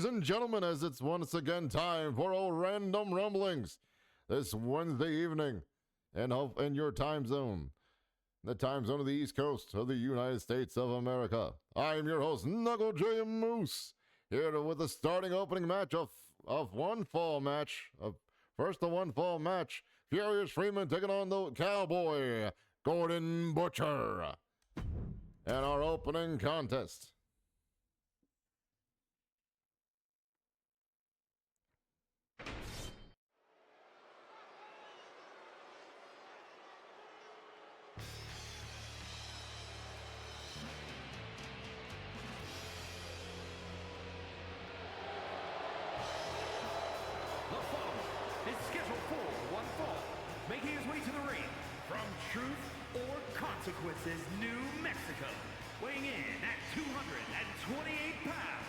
ladies and gentlemen, as it's once again time for old Random Rumblings this Wednesday evening in your time zone, the time zone of the East Coast of the United States of America. I am your host, Knuckle J Moose, here with the starting opening match of one fall match. First, the one fall match. Furious Freeman taking on the Cowboy, Gordon Butcher. And our opening contest. Making his way to the ring from Truth or Consequences, New Mexico, weighing in at 228 pounds,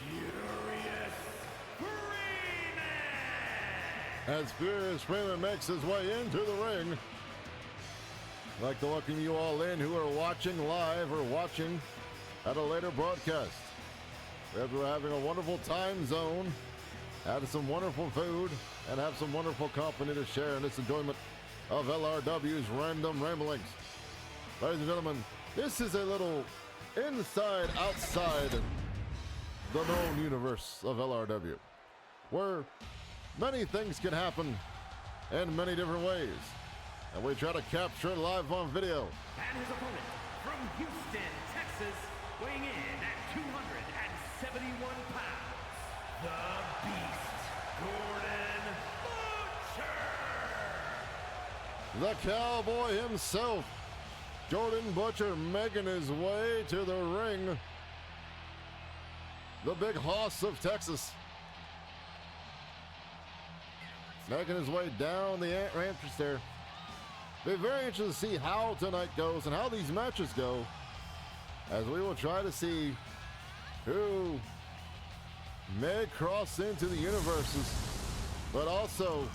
Furious Freeman! As Furious Freeman makes his way into the ring, I'd like to welcome you all in who are watching live or watching at a later broadcast. We're having a wonderful time zone, had some wonderful food, and have some wonderful company to share in this enjoyment of LRW's Random Rumblings. Ladies and gentlemen, this is a little inside, outside the known universe of LRW, where many things can happen in many different ways, and we try to capture it live on video. And his opponent from Houston, Texas, weighing in at 271 pounds, the Beast, Gordon The Cowboy himself, Jordan Butcher, making his way to the ring. The big hoss of Texas. Making his way down the entrance there. Be very interested to see how tonight goes and how these matches go, as we will try to see who may cross into the universes, but also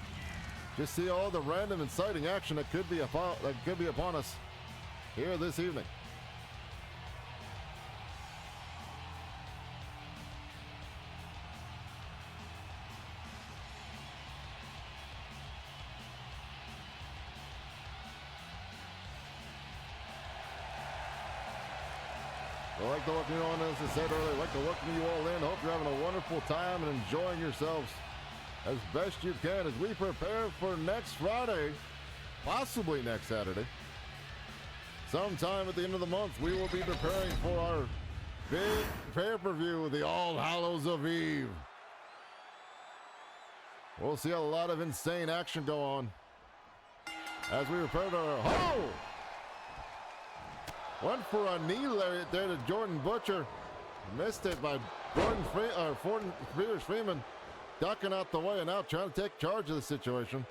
just see all the random exciting action that could be upon us here this evening. I'd like to welcome you on, as I said earlier, I'd like to welcome you all in. Hope you're having a wonderful time and enjoying yourselves as best you can as we prepare for next Friday, possibly next Saturday. Sometime at the end of the month, we will be preparing for our big pay-per-view, the All Hallows of Eve. We'll see a lot of insane action go on as we prepare to... Went for a knee lariat there to Jordan Butcher. Missed it by Furious Freeman. Ducking out the way and now trying to take charge of the situation.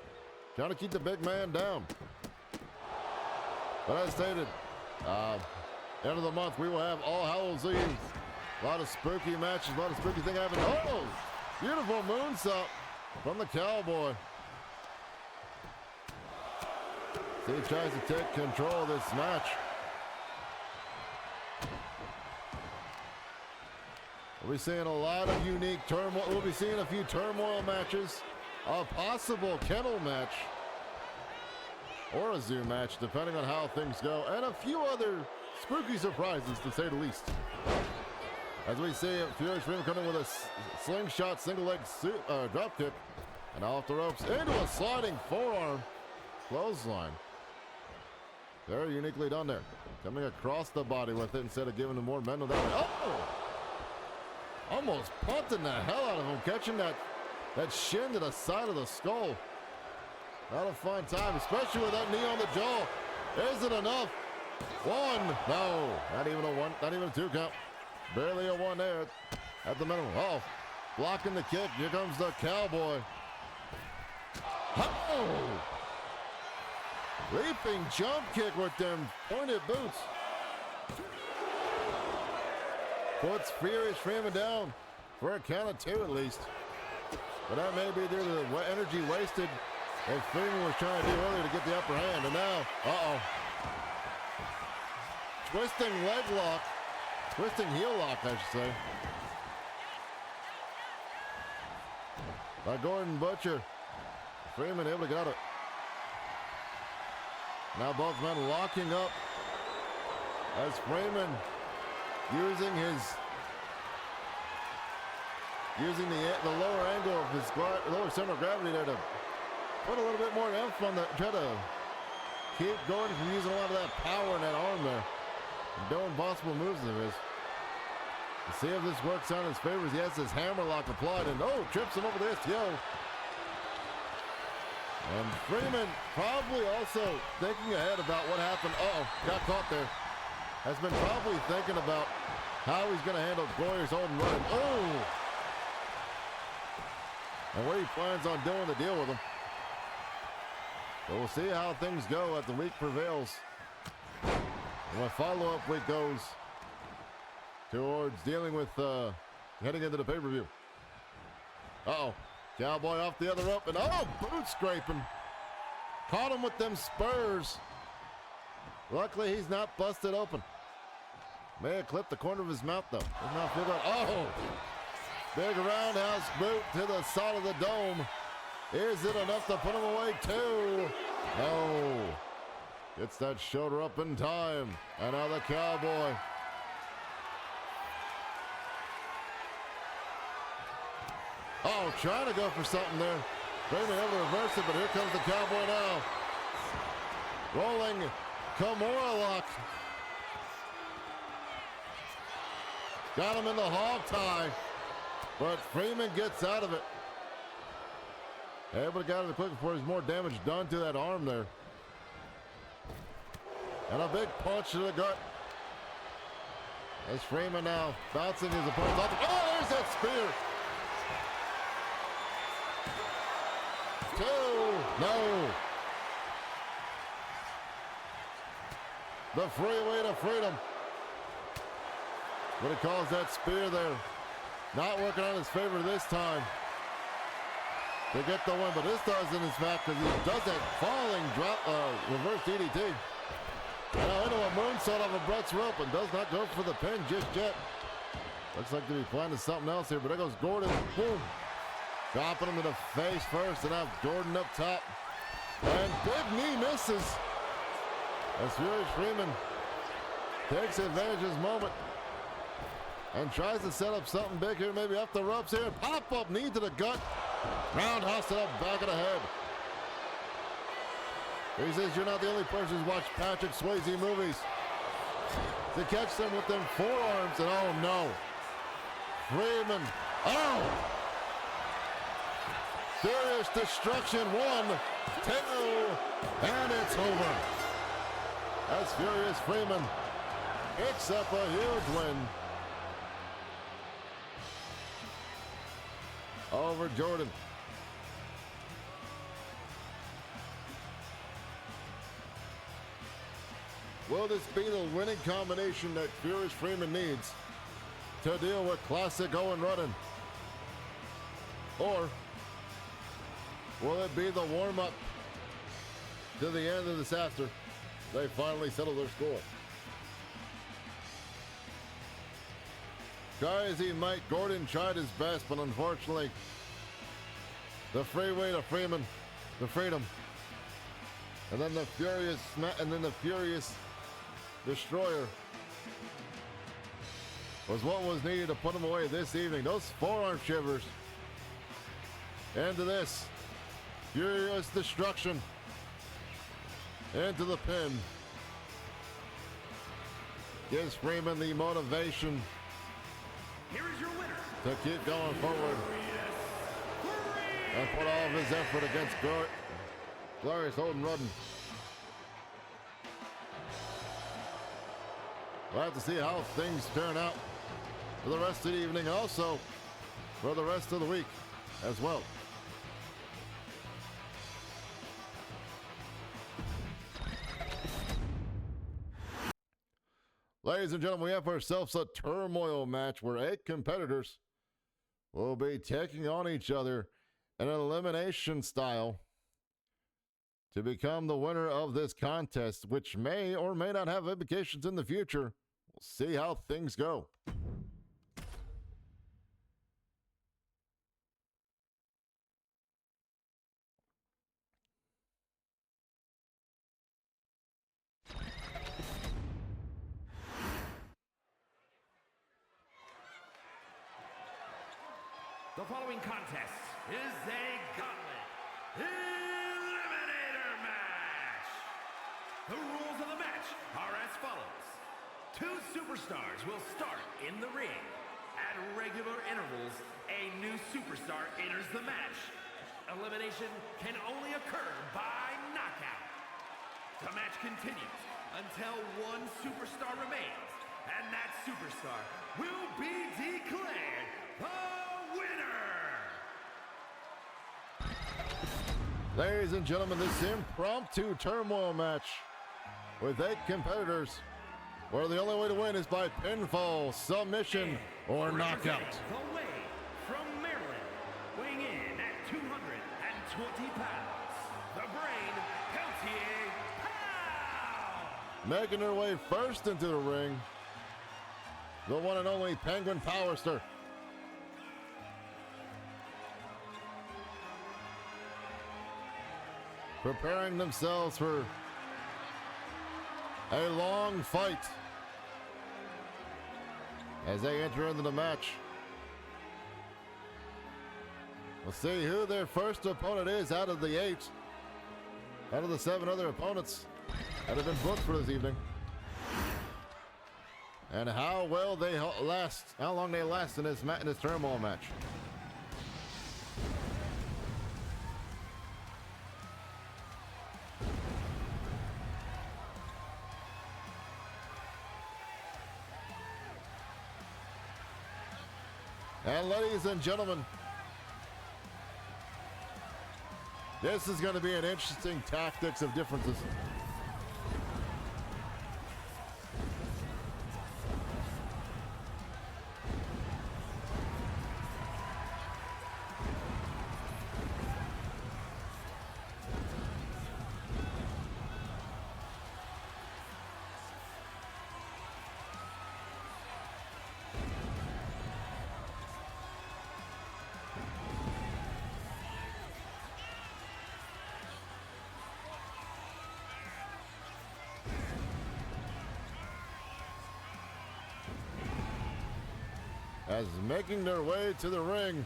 Trying to keep the big man down. But as stated, end of the month, we will have All Hallows Eve. A lot of spooky matches, a lot of spooky things happening. Oh, beautiful moonsault from the Cowboy. So he tries to take control of this match. We'll be seeing a lot of unique turmoil. We'll be seeing a few turmoil matches, a possible kennel match, or a zoo match, depending on how things go, and a few other spooky surprises, to say the least. As we see Furious Freeman coming with a slingshot single leg drop kick, and off the ropes into a sliding forearm clothesline. Very uniquely done there. Coming across the body with it instead of giving him more momentum that way. Oh! Almost punting the hell out of him, catching that shin to the side of the skull. Not a fun time, especially with that knee on the jaw. Is it enough? One. No, not even a one, not even a two count. Barely a one there at the minimum. Oh, blocking the kick. Here comes the Cowboy. Oh! Leaping jump kick with them pointed boots. Puts Furious Freeman down for a count of two at least. But that may be due to the energy wasted as Freeman was trying to do earlier to get the upper hand. And now, twisting leg lock. Twisting heel lock, I should say. by Gordon Butcher. Freeman able to get it. Now both men locking up as Freeman using the lower angle of his lower center of gravity there to put a little bit more emphasis on try to keep Gordon from using a lot of that power in that arm there. And doing possible moves of his. To see if this works out in his favor. He has his hammerlock applied and trips him over the STO. And Freeman probably also thinking ahead about what happened. Got caught there. Has been probably thinking about how he's going to handle Glorious holding running. And what he plans on doing to deal with him. So we'll see how things go as the week prevails. And when follow-up week goes towards dealing with heading into the pay-per-view. Cowboy off the other rope and boot scraping. Caught him with them spurs. Luckily he's not busted open. May have clipped the corner of his mouth though. Does not feel good. Big roundhouse boot to the side of the dome. Is it enough to put him away too? No. Gets that shoulder up in time. And now the Cowboy. Trying to go for something there. Freeman able to reverse it, but here comes the Cowboy now. Rolling Kimura lock. Got him in the hog tie, but Freeman gets out of it. Able to get it quick before there's more damage done to that arm there. And a big punch to the gut. As Freeman now bouncing his opponent off. There's that spear. 2. No. The freeway to freedom. What he calls that spear there. Not working on his favor this time. To get the win, but this doesn't in fact because he does that falling drop, reverse DDT. Now into a moonsault off of Brett's rope and does not go for the pin just yet. Looks like to be planning something else here, but there goes Gordon. Boom. Dropping him to the face first, and now Gordon up top. And big knee misses. As Furious Freeman takes advantage of his moment and tries to set up something big here, maybe up the ropes here. Pop-up knee to the gut. Roundhouse to the back of the head. He says, you're not the only person who's watched Patrick Swayze movies. To catch them with them forearms, and no. Freeman, Furious destruction, 1, 2, and it's over. As Furious Freeman picks up a huge win over Jordan. Will this be the winning combination that Furious Freeman needs to deal with classic Owen Rudden? Or will it be the warm-up to the end of this after they finally settle their score? Try as he might, Gordon tried his best, but unfortunately, the freeway to Freeman, the freedom, and then the furious destroyer was what was needed to put him away this evening. Those forearm shivers into this furious destruction into the pin gives Freeman the motivation Here is your winner, to keep going forward and put all of his effort against Glorious Holden Rudden. We'll have to see how things turn out for the rest of the evening, also for the rest of the week as well. Ladies and gentlemen, we have ourselves a turmoil match where 8 competitors will be taking on each other in an elimination style to become the winner of this contest, which may or may not have implications in the future. We'll see how things go. The following contest is a gauntlet eliminator match. The rules of the match are as follows. 2 superstars will start in the ring. At regular intervals, a new superstar enters the match. Elimination can only occur by knockout. The match continues until one superstar remains, and that superstar will be declared the winner! Ladies and gentlemen, this impromptu turmoil match with 8 competitors, where the only way to win is by pinfall, submission, or knockout. The way from Maryland, weighing in at 220 pounds, the Brain Peltier Pow! Making her way first into the ring, the one and only Penguin Powerster. Preparing themselves for a long fight as they enter into the match. We'll see who their first opponent is out of the 8, out of the 7 other opponents that have been booked for this evening, and how well they last, how long they last in this turmoil match. And ladies and gentlemen, this is going to be an interesting tactics of differences. As making their way to the ring,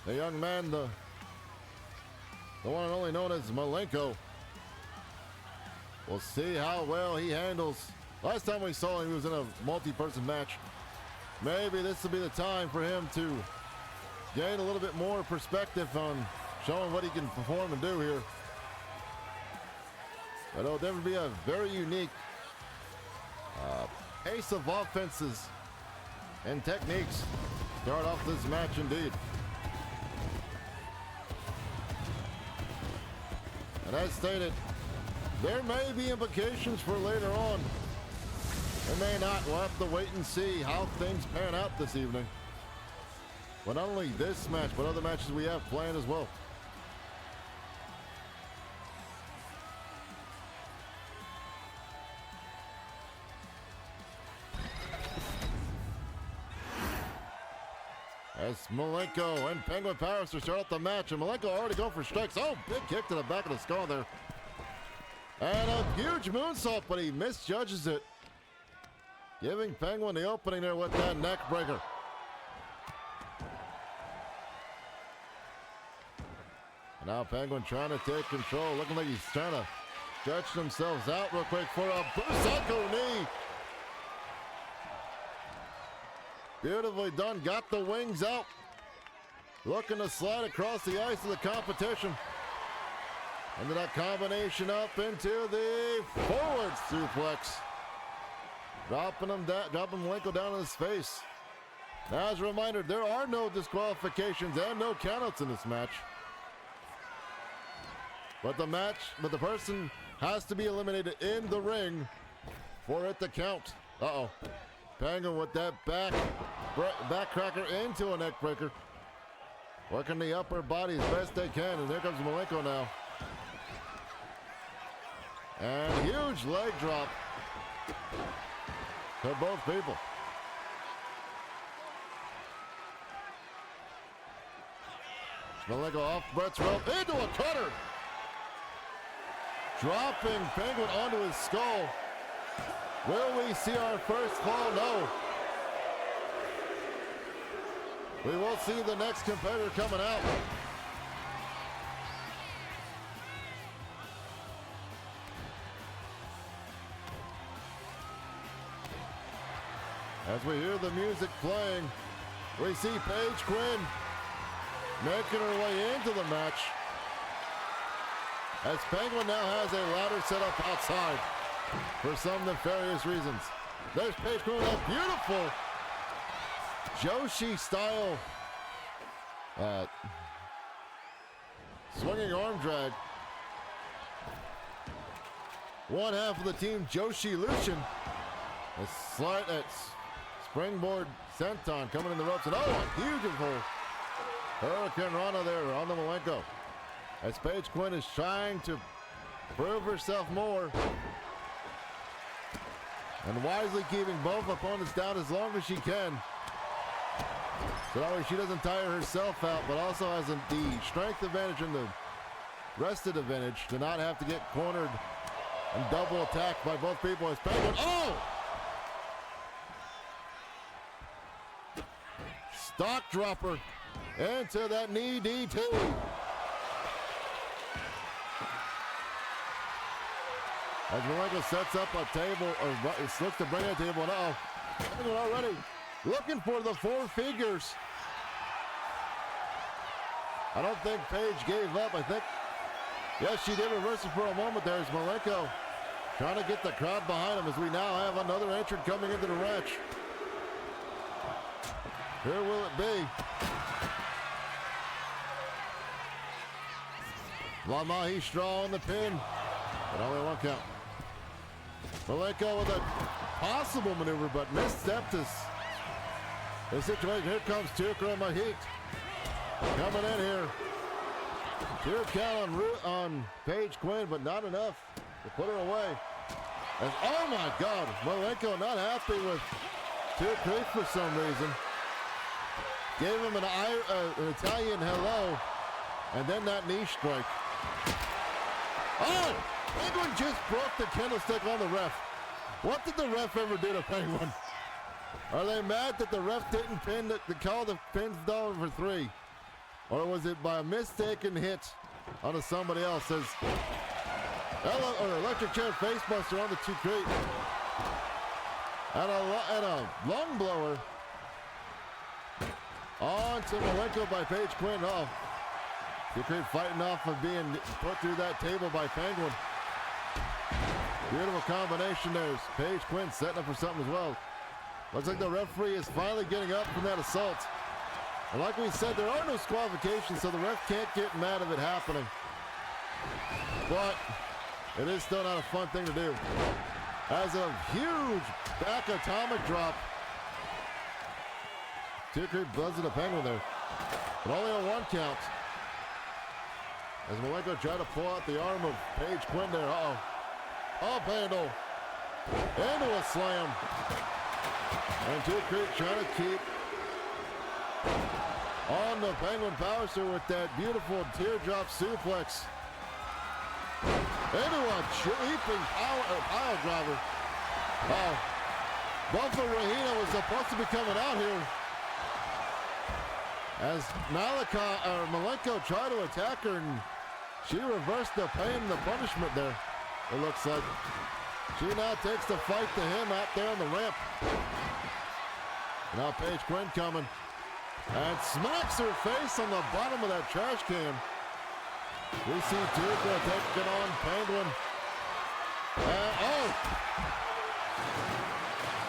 the young man, the one and only known as Malenko. We'll see how well he handles. Last time we saw him, he was in a multi-person match. Maybe this will be the time for him to gain a little bit more perspective on showing what he can perform and do here. But it'll definitely be a very unique ace of offenses and techniques start off this match indeed. And as stated, there may be implications for later on. There may not. We'll have to wait and see how things pan out this evening. But not only this match, but other matches we have planned as well. As Malenko and Penguin Powerster start out the match, and Malenko already going for strikes. Oh, big kick to the back of the skull there. And a huge moonsault, but he misjudges it, giving Penguin the opening there with that neck breaker. And now Penguin trying to take control, looking like he's trying to stretch themselves out real quick for a Busako knee. Beautifully done, got the wings out. Looking to slide across the ice of the competition. Into that combination up into the forward suplex. Dropping him down, dropping Malenko down in his face. Now as a reminder, there are no disqualifications and no countouts in this match. But the person has to be eliminated in the ring for it to count. Uh-oh. Penguin with that back cracker into a neck breaker. Working the upper body as best they can, and there comes Malenko now. And huge leg drop to both people. Malenko off Brett's rope into a cutter. Dropping Penguin onto his skull. Will we see our first fall? No. We will see the next competitor coming out. As we hear the music playing, we see Paige Quinn making her way into the match. As Penguin now has a ladder set up outside for some nefarious reasons. There's Paige Quinn with a beautiful Joshi style swinging arm drag. One half of the team, Joshi Lucian, a slight at springboard senton coming in the ropes, and oh, a beautiful Hurricane Rana there on the Malenko. As Paige Quinn is trying to prove herself more and wisely keeping both opponents down as long as she can. So that way she doesn't tire herself out, but also has the strength advantage and the rested advantage to not have to get cornered and double attacked by both people. As Penguin, oh! Stock dropper into that knee DT. As Malenko sets up a table, or looks to bring a table, and uh-oh, Penguin already looking for the 4 figures. I don't think Paige gave up. I think, yes, she did reverse it for a moment there as Malenko trying to get the crowd behind him as we now have another entrant coming into the match. Here will it be? Lamahi Straw on the pin, but only 1 count. Malenko with a possible maneuver, but misstepped the situation. Here comes Tukra Mahit coming in here. 2 count on Paige Quinn, but not enough to put her away. As, oh my God, Malenko not happy with Tukra for some reason. Gave him an Italian hello, and then that knee strike. Oh! Penguin just broke the candlestick on the ref. What did the ref ever do to Penguin? Are they mad that the ref didn't call the pins down for 3? Or was it by a mistaken hit onto somebody else? As electric chair facebuster on the 2 crate. And a lung blower on to Malenko by Paige Quinn. Oh, 2 crate fighting off of being put through that table by Penguin. Beautiful combination there. Paige Quinn setting up for something as well. Looks like the referee is finally getting up from that assault. And like we said, there are no disqualifications, so the ref can't get mad of it happening. But it is still not a fun thing to do. As a huge back atomic drop. 2 crate buzzing the Penguin there. But only a 1 count. As Malenko tried to pull out the arm of Paige Quinn there. Uh-oh. Up handle. Into a slam. And 2 crate trying to keep on the Penguin Powerster with that beautiful teardrop suplex. Into a leaping pile driver. Oh. Buffalo Rahina was supposed to be coming out here. As Malenko tried to attack her, and she reversed the pain and the punishment there, it looks like. She now takes the fight to him out there on the ramp. Now Paige Quinn coming and smacks her face on the bottom of that trash can. We see Tukra taking on Penguin. And, oh!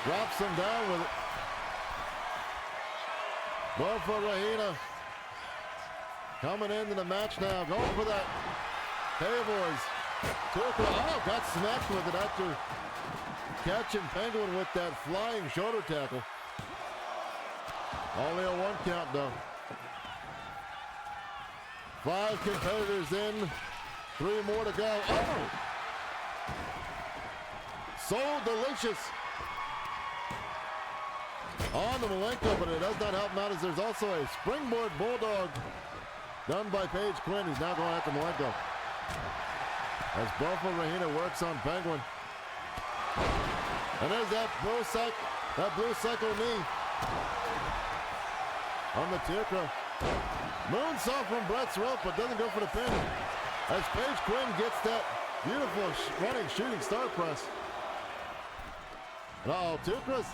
Drops him down with it. Bofa Rahina coming into the match now, going for that. Hey boys, Tukra, oh, got smacked with it after catching Penguin with that flying shoulder tackle. Only a 1 count though. 5 competitors in, 3 more to go. Oh! So delicious. On the Malenko, but it does not help him out as there's also a springboard bulldog done by Paige Quinn. He's now going after Malenko. As Bofa Rahina works on Penguin. And there's that blue cycle knee. on the Tikra. Moonsault from Brett's rope, but doesn't go for the pin. As Paige Quinn gets that beautiful running shooting star press. Uh-oh, Tikra's.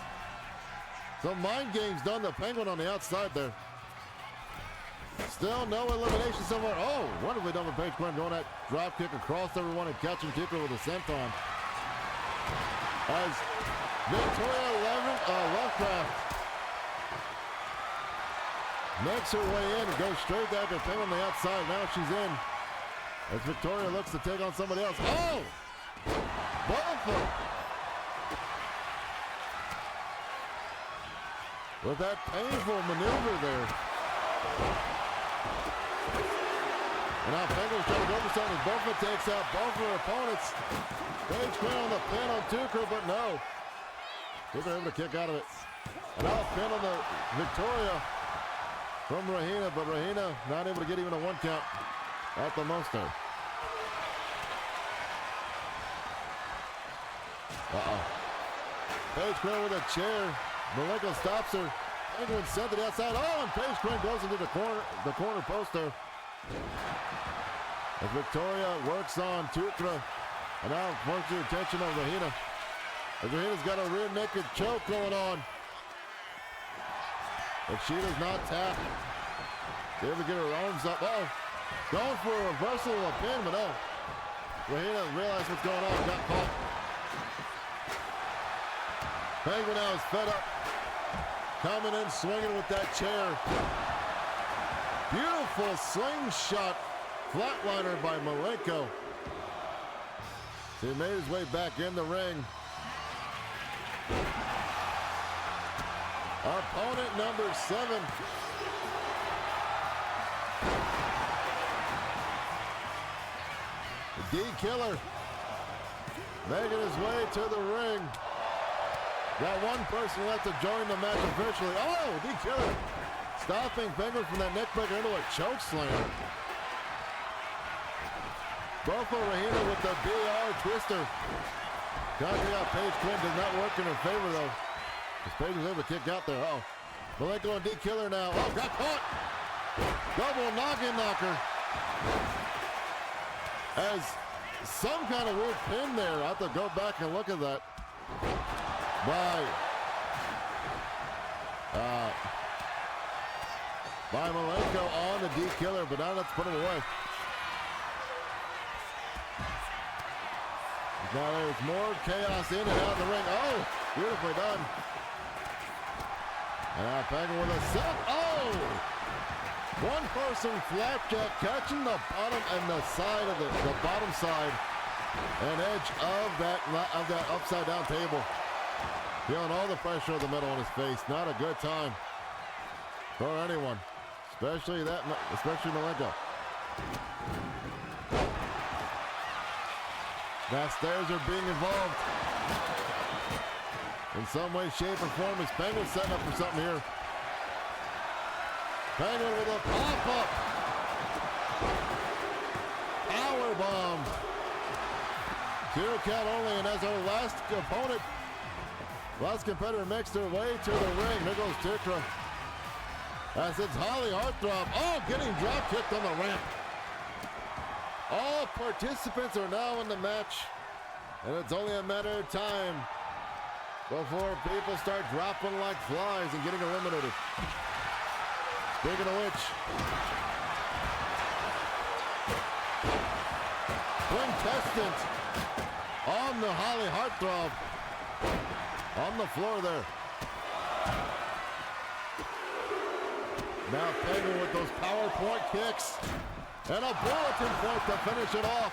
Some mind games done the Penguin on the outside there. Still no elimination somewhere. Oh, wonderfully done with Paige Quinn going that drop kick across everyone and catching Tikra with a senton. As Victoria Lovecraft makes her way in and goes straight down to Penguin on the outside. Now she's in. As Victoria looks to take on somebody else. Oh! Both of them. With that painful maneuver there. And now Penguin's trying to go for something. Bofa takes out both of her opponents. Paige Quinn on the pin on Tikra, but no. Tikra able to kick out of it. And now a pin on the Victoria from Rahina, but Rahina not able to get even a 1 count at the most there. Paige Quinn with a chair. Malenko stops her. Penguin sent to the outside. Oh, and Paige Quinn goes into the corner post there. As Victoria works on Tikra. And now works the attention of Rahina. As Rahina's got a rear naked choke going on. But she does not tap. She's able to get her arms up. Oh, going for a reversal of a pin, but no. Rahina realized what's going on, got caught. Penguin now is fed up. Coming in, swinging with that chair. Beautiful slingshot flatliner by Malenko. He made his way back in the ring. Opponent number 7. The D-Killer making his way to the ring. Got one person left to join the match officially. Oh, D-Killer stopping Penguin from that neckbreaker into a choke slam. Bofo Rahina with the BR twister. Conking out Paige Quinn does not work in her favor though. As Paige was able to kick out there. Oh, Malenko and D-Killer now. Oh, got caught. Double noggin knocker. As some kind of weird pin there. I have to go back and look at that. By Malenko on the D-Killer, but now let's put him away. Now there's more chaos in and out of the ring. Oh, beautifully done. And now Penguin with a set. Oh! One person flapjack catching the bottom and the side of the bottom side and edge of that upside down table. Feeling all the pressure of the metal on his face. Not a good time for anyone, especially Malenko. Now stairs are being involved in some way, shape, or form. Is Penguin setting up for something here? Penguin with a pop-up. Power bomb. 2 count only, and as our last competitor makes their way to the ring. There goes Tikra. As it's Holly Heartthrob. Oh, getting drop kicked on the ramp. All participants are now in the match, and it's only a matter of time before people start dropping like flies and getting eliminated. Speaking of which, Quintessence on the Holly Heartthrob on the floor there. Now Penguin with those PowerPoint kicks. And a bulletin point to finish it off.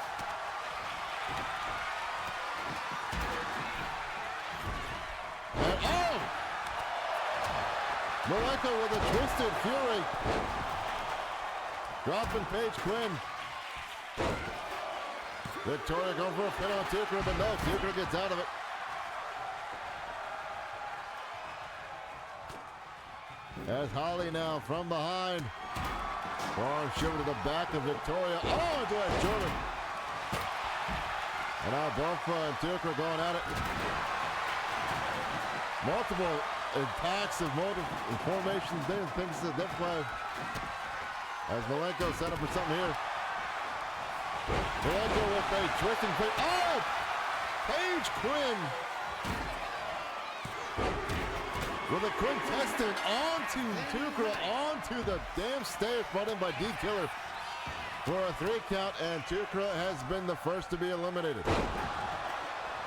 And oh! Malenko with a twisted fury. Dropping Paige Quinn. Victoria going for a pin on Tikra, but no, Tikra gets out of it. As Holly now from behind. Forearm shiver to the back of Victoria. Oh, into that Jordan. And now Bofa and Tikra going at it. Multiple attacks of motive formations, things that that's why. As Malenko set up for something here. Malenko with a twisting face. Oh! Paige Quinn with a quintessent onto Tukra, onto the damn stairs brought in by D Killer for a 3 count, and Tukra has been the first to be eliminated.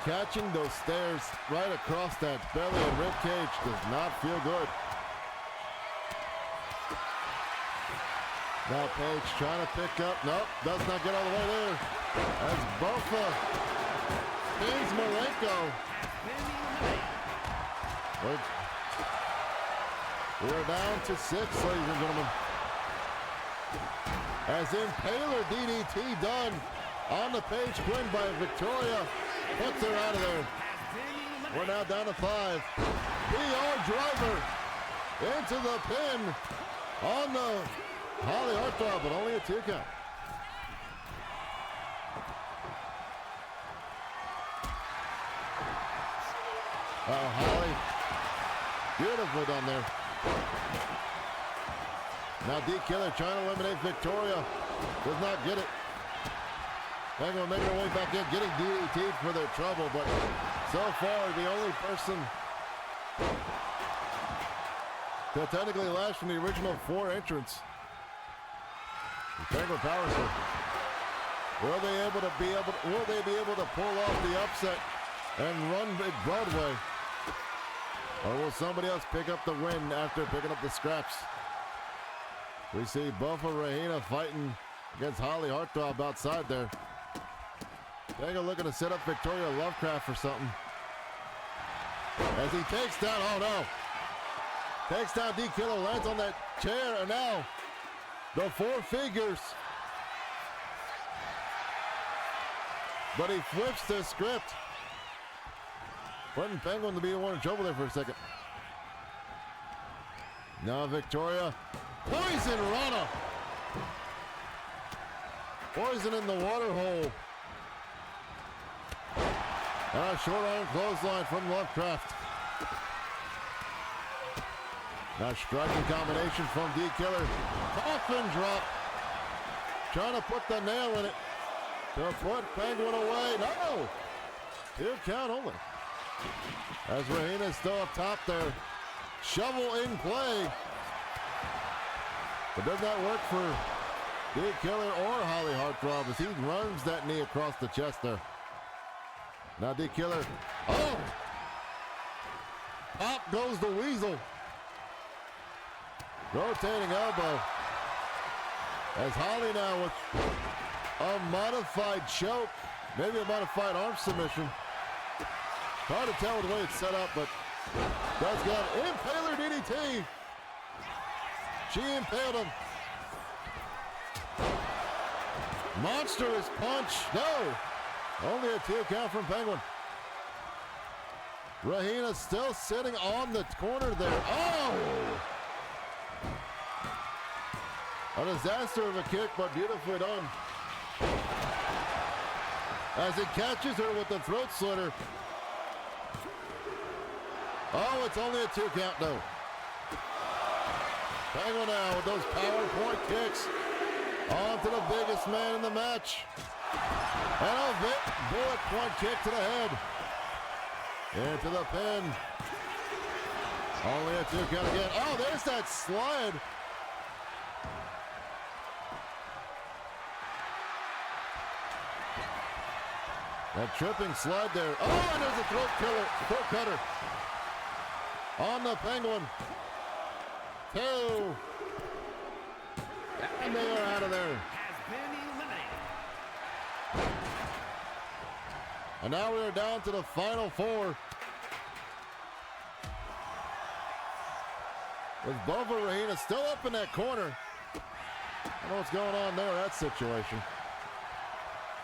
Catching those stairs right across that belly and rib cage does not feel good. Now Paige trying to pick up. Nope, does not get all the way there. As Bofa pins Malenko. We're down to 6, ladies and gentlemen. As Impaler DDT done on the Paige Quinn by Victoria. Puts her out of there. We're now down to 5. PR driver into the pin on the Holly Heartthrob, but only a 2 count. Oh, Holly. Beautifully done there. Now D Killer trying to eliminate Victoria. Does not get it. They're going to make their way back in, getting DDT'd for their trouble, but so far the only person to technically last from the original 4 entrants. Penguin Power Slip. Will they be able to pull off the upset and run Big Broadway? Or will somebody else pick up the win after picking up the scraps? We see Buffa Rahina fighting against Holly Heartthrob outside there. Penguin looking to set up Victoria Lovecraft for something. As he takes down, oh no. Takes down D Killer, lands on that chair, and now the 4 figures. But he flips the script. Putting Penguin to be the one in trouble there for a second. Now Victoria. Poison Rana. Poison in the water hole. And a short iron clothesline from Lovecraft. Now striking combination from D Killer. Coffin drop. Trying to put the nail in it. To put Penguin away. No! 2 count only. As Rahina is still up top there. Shovel in play. But does not work for D Killer or Holly Heartthrob as he runs that knee across the chest there. Now D Killer. Oh! Pop goes the Weasel. Rotating elbow. As Holly now with a modified choke. Maybe a modified arm submission. Hard to tell the way it's set up, but does get Impaler DDT. She impaled him. Monstrous punch. No. Only a 2 count from Penguin. Rahina still sitting on the corner there. Oh! A disaster of a kick, but beautifully done. As he catches her with the throat slitter. Oh, it's only a 2 count though. Penguin now with those PowerPoint kicks onto the biggest man in the match. And a bullet point kick to the head. Into the pin. Only a 2 count again. Oh, there's that slide. That tripping slide there. Oh, and there's a throat cutter. On the Penguin. 2. And they are out of there. And now we are down to the final 4. With Bova Rahina still up in that corner. I don't know what's going on there, that situation.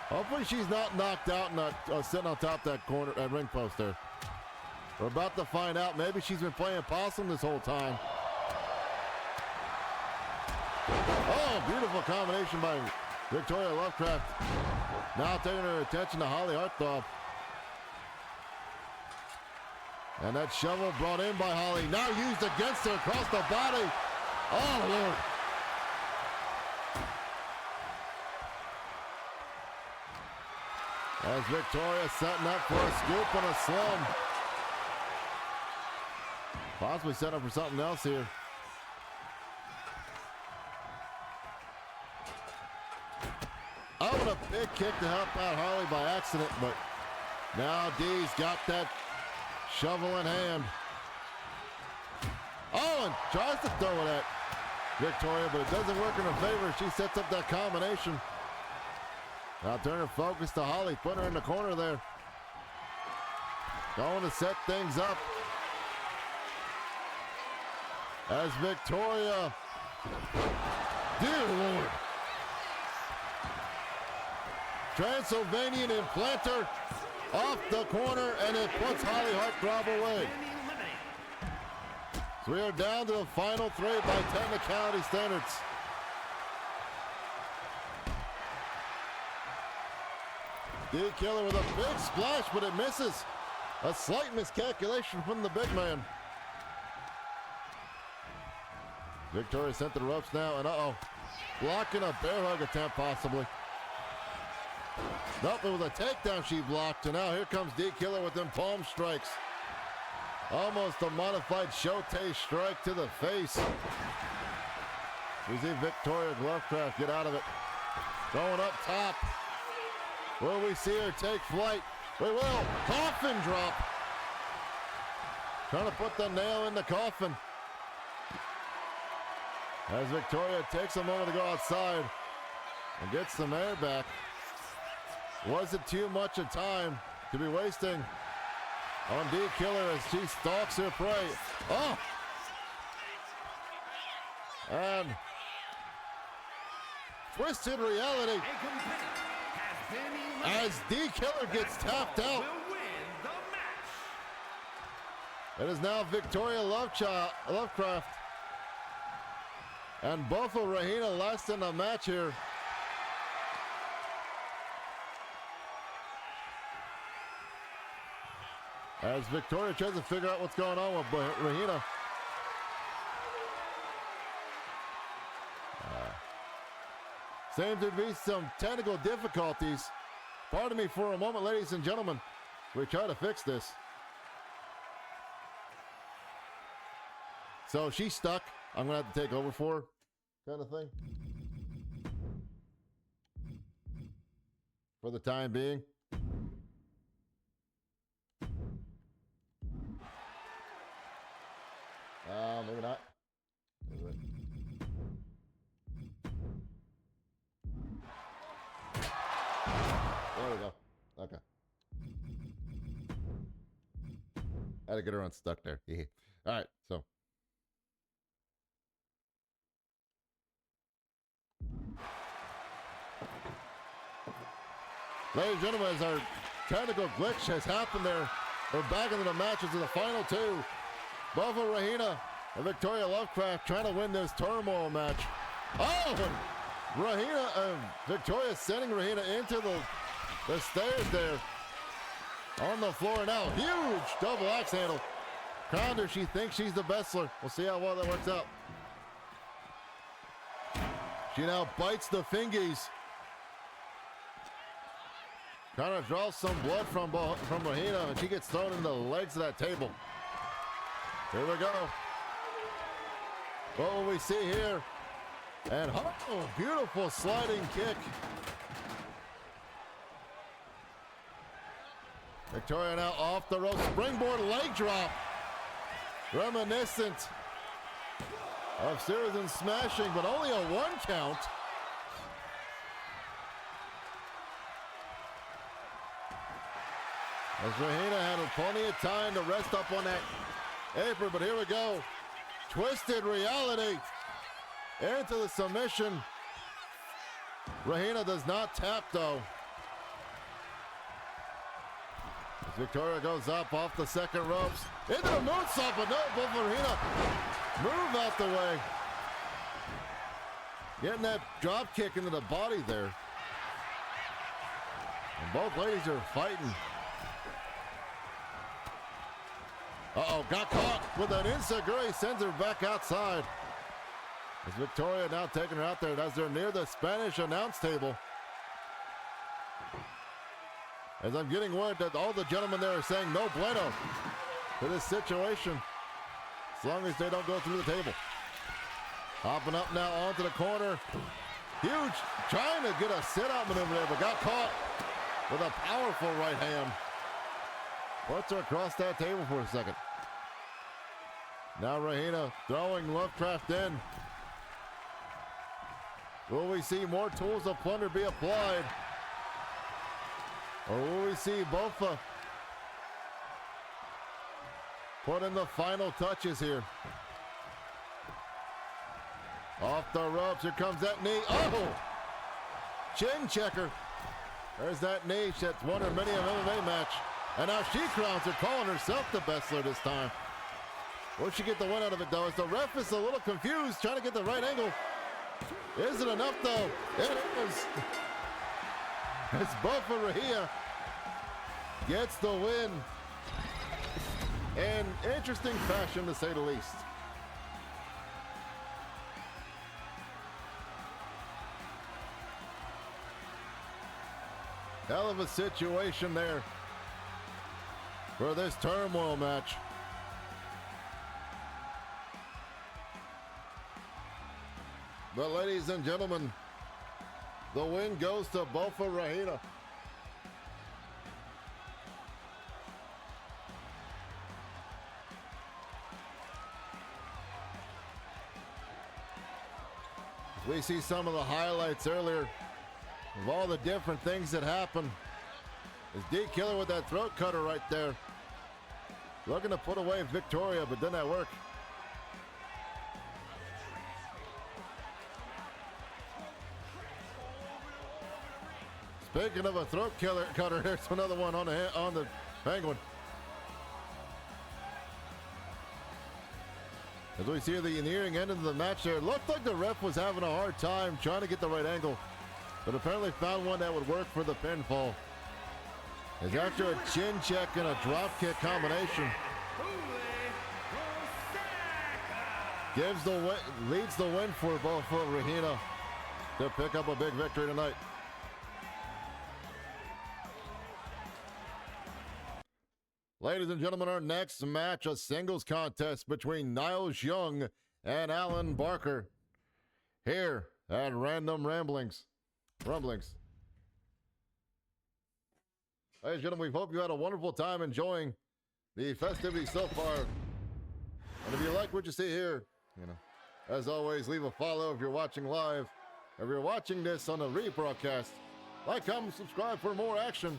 Hopefully she's not knocked out and not sitting on top of that corner, that ring post there. We're about to find out. Maybe she's been playing possum this whole time. Oh, beautiful combination by Victoria Lovecraft. Now taking her attention to Holly Heartthrob. And that shovel brought in by Holly, now used against her across the body. Oh, Lord. As Victoria setting up for a scoop and a slam. Possibly set up for something else here. I would have big kick to help out Harley by accident, but now Dee's got that shovel in hand. Oh, and tries to throw it at Victoria, but it doesn't work in her favor. She sets up that combination. Now turn her focus to Holly, put her in the corner there. Going to set things up. As Victoria, dear Lord. Transylvanian implanter off the corner, and it puts Holly Heartthrob away. So we are down to the final three by technicality standards. D-Killer with a big splash, but it misses. A slight miscalculation from the big man. Victoria sent to the ropes now, and blocking a bear hug attempt possibly. Nope, it was a takedown she blocked, and now here comes D-Killer with them palm strikes. Almost a modified Shote strike to the face. We see Victoria Glovecraft get out of it. Going up top. Will we see her take flight? We will. Coffin drop. Trying to put the nail in the coffin. As Victoria takes a moment to go outside and gets some air back. Was it too much of time to be wasting on D-Killer as she stalks her prey? Oh! And Twisted Reality as D-Killer gets tapped out. It is now Victoria Lovecraft and Buffalo Rahina last in the match here. As Victoria tries to figure out what's going on with Rahina. Seems to be some technical difficulties. Pardon me for a moment, ladies and gentlemen. We try to fix this. So she's stuck. I'm going to have to take over for her, kind of thing. For the time being. Maybe not. There we go. Okay. Had to get her unstuck there. All right, so. Ladies and gentlemen, as our technical glitch has happened there, we're back into the matches of the final two. Buffalo Rahina and Victoria Lovecraft trying to win this turmoil match. Oh, Rahina, Victoria sending Rahina into the stairs there. On the floor now, huge double axe handle. Crowned her, she thinks she's the bestler. We'll see how well that works out. She now bites the fingies. Kind of draws some blood from Rahina, and she gets thrown into the legs of that table. Here we go. What will we see here? And oh, beautiful sliding kick. Victoria now off the rope. Springboard leg drop. Reminiscent of Citizen smashing, but only a 1 count. As Rahina had plenty of time to rest up on that apron, but here we go. Twisted Reality into the submission. Rahina does not tap though. As Victoria goes up off the second ropes. Into the moonsault, but no, both Rahina move out the way. Getting that drop kick into the body there. And both ladies are fighting. Uh-oh, got caught with an enziguri, sends her back outside. As Victoria now taking her out there as they're near the Spanish announce table. As I'm getting word that all the gentlemen there are saying no bueno to this situation, as long as they don't go through the table. Hopping up now onto the corner. Huge, trying to get a sit-out maneuver there, but got caught with a powerful right hand. Puts her across that table for a second. Now Rahina throwing Lovecraft in. Will we see more tools of plunder be applied? Or will we see Bofa put in the final touches here? Off the ropes, here comes that knee. Oh! Chin checker. There's that knee that's won her many an MMA match. And now she crowns her, calling herself the Bessler this time. Will she get the win out of it, though? As the ref is a little confused, trying to get the right angle. Is it enough, though? It is. As Bofa Rahia gets the win in interesting fashion, to say the least. Hell of a situation there for this turmoil match. But ladies and gentlemen, the win goes to Bofa Rahina. We see some of the highlights earlier of all the different things that happen. Is D Killer with that throat cutter right there. Looking to put away Victoria, but didn't that work? Speaking of a throat cutter, here's another one on the Penguin. As we see the nearing end of the match there, it looked like the ref was having a hard time trying to get the right angle, but apparently found one that would work for the pinfall. As after a chin check and a drop kick combination, leads the win for Rahina to pick up a big victory tonight. Ladies and gentlemen, our next match, a singles contest between Niles Young and Alan Barker here at Random Rumblings. Ladies and gentlemen, we hope you had a wonderful time enjoying the festivities so far. And if you like what you see here, as always, leave a follow if you're watching live. If you're watching this on a rebroadcast, like, comment, subscribe for more action.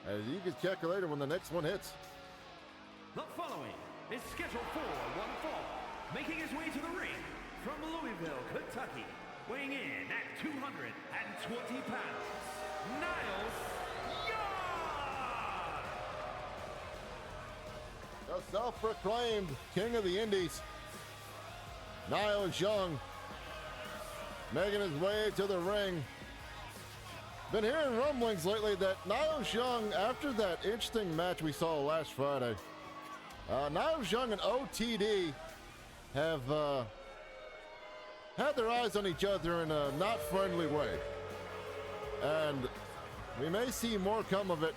As you can check later when the next one hits. The following is scheduled for one fall, making his way to the ring from Louisville, Kentucky, weighing in at 220 pounds, Niles Young! The self-proclaimed King of the Indies, Niles Young, making his way to the ring. Been hearing rumblings lately that Niles Young, after that interesting match we saw last Friday, Niles Young and OTD have had their eyes on each other in a not friendly way. And we may see more come of it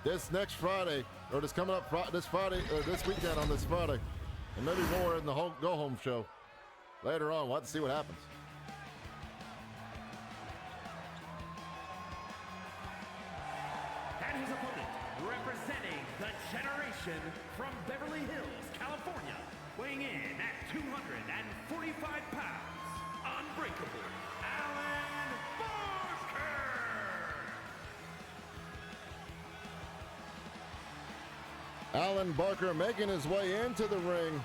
this next Friday, or this coming up this Friday, or this weekend on this Friday. And maybe more in the Go Home show later on. We'll have to see what happens. And his opponent, representing the generation from Beverly Hills, California, weighing in at 245 pounds, unbreakable, Alan Barker! Alan Barker making his way into the ring.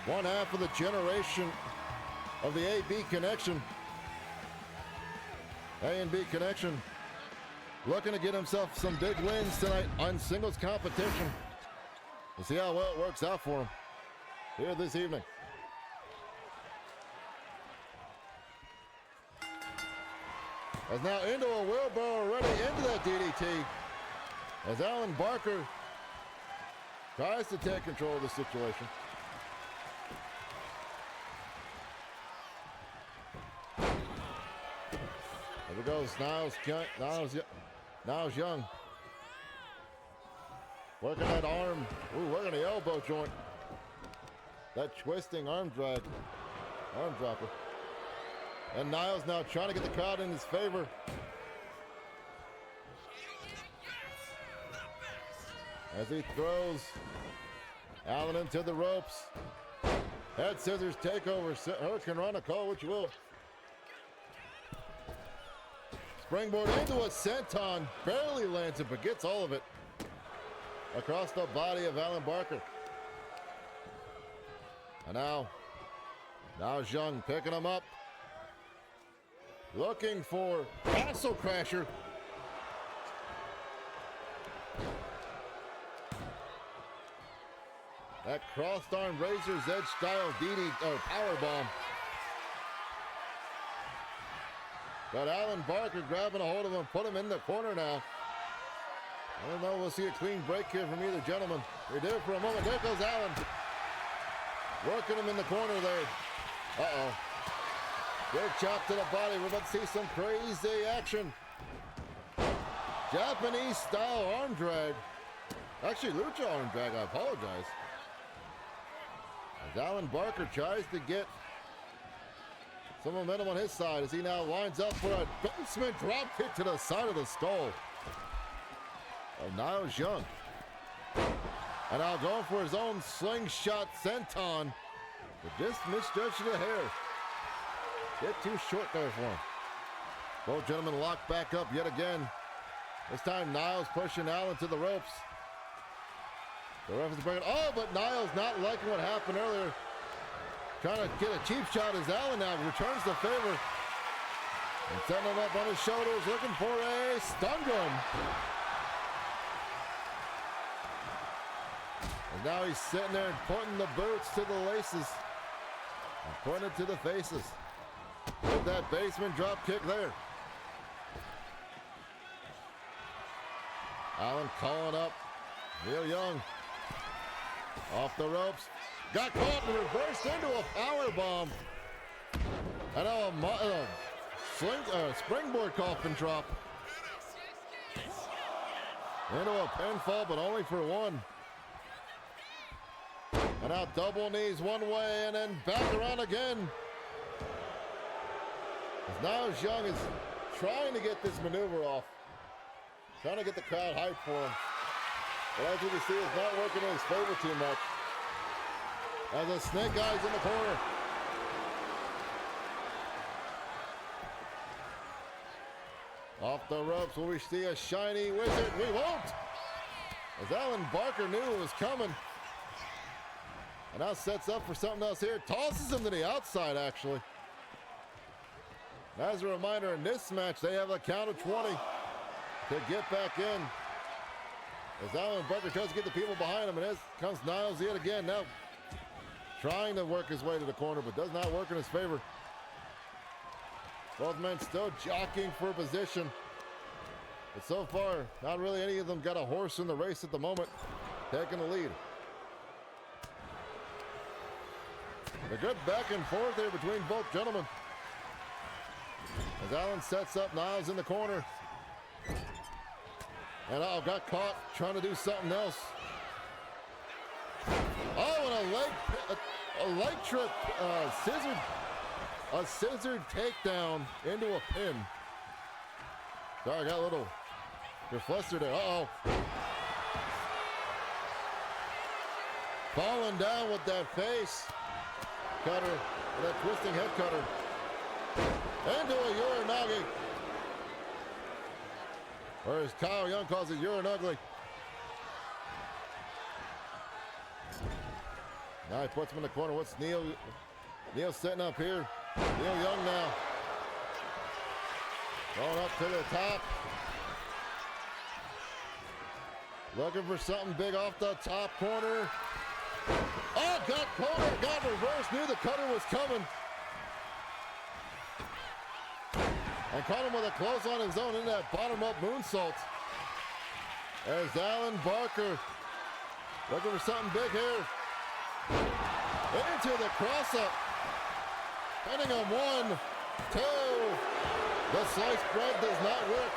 One half of the generation of the A-B connection. A and B connection. Looking to get himself some big wins tonight on singles competition. We'll see how well it works out for him here this evening. As now into a wheelbarrow already into that DDT. As Alan Barker Tries to take control of the situation. There we go. Niles Young. Working that arm. Ooh, working the elbow joint. That twisting arm drag. Arm dropper. And Niles now trying to get the crowd in his favor. As he throws Allen into the ropes. Head scissors takeover. Hurricane Rana, call what you will. Springboard into a senton. Barely lands it, but gets all of it. Across the body of Alan Barker. And now Young picking him up. Looking for Castle Crasher. That crossed arm razor's edge style power bomb. But Alan Barker grabbing a hold of him, put him in the corner now. I don't know, we'll see a clean break here from either gentleman. They did it for a moment. There goes Allen. Working him in the corner there. Uh-oh. Big chop to the body. We're about to see some crazy action. Japanese style arm drag. Actually, lucha arm drag, I apologize. As Alan Barker tries to get some momentum on his side as he now lines up for a basement drop kick to the side of the skull of Niles Young. And now going for his own slingshot senton, but just misjudged the hair. Bit too short there for him. Both gentlemen locked back up yet again. This time Niles pushing Allen to the ropes. The ref is bringing, but Niles not liking what happened earlier. Trying to get a cheap shot as Allen now returns the favor. And setting him up on his shoulders, looking for a stun gun. And now he's sitting there and putting the boots to the laces. And putting it to the faces. With that basement drop kick there. Allen calling up Neil Young. Off the ropes. Got caught and reversed into a power bomb. And now a springboard coffin drop. Into a pinfall, but only for one. And now double knees one way and then back around again. As Niles Young is trying to get this maneuver off. Trying to get the crowd hyped for him. But as you can see, it's not working in his favor too much. As the snake eyes in the corner. Off the ropes, will we see a shiny wizard? We won't! As Alan Barker knew it was coming. And now sets up for something else here. Tosses him to the outside, actually. And as a reminder, in this match, they have a count of 20 to get back in. As Alan Barker tries to get the people behind him, and as comes Niles yet again. Now trying to work his way to the corner, but does not work in his favor. Both men still jockeying for position. But so far, not really any of them got a horse in the race at the moment, taking the lead. A good back and forth there between both gentlemen. As Allen sets up Niles in the corner. And got caught trying to do something else. And a leg trip, a scissored takedown into a pin. Sorry, I got a little flustered there. Falling down with that face cutter, that twisting head cutter. Into a Uranagi. Or as Kyle Young calls it, Uranugly. Now he puts him in the corner. What's Neil setting up here? Neil Young now. Going up to the top. Looking for something big off the top corner. Got corner, got reversed, knew the cutter was coming. And caught him with a close on his own in that bottom up moonsault. As Alan Barker Looking for something big here. Into the cross-up. Heading on 1, 2. The sliced bread does not work.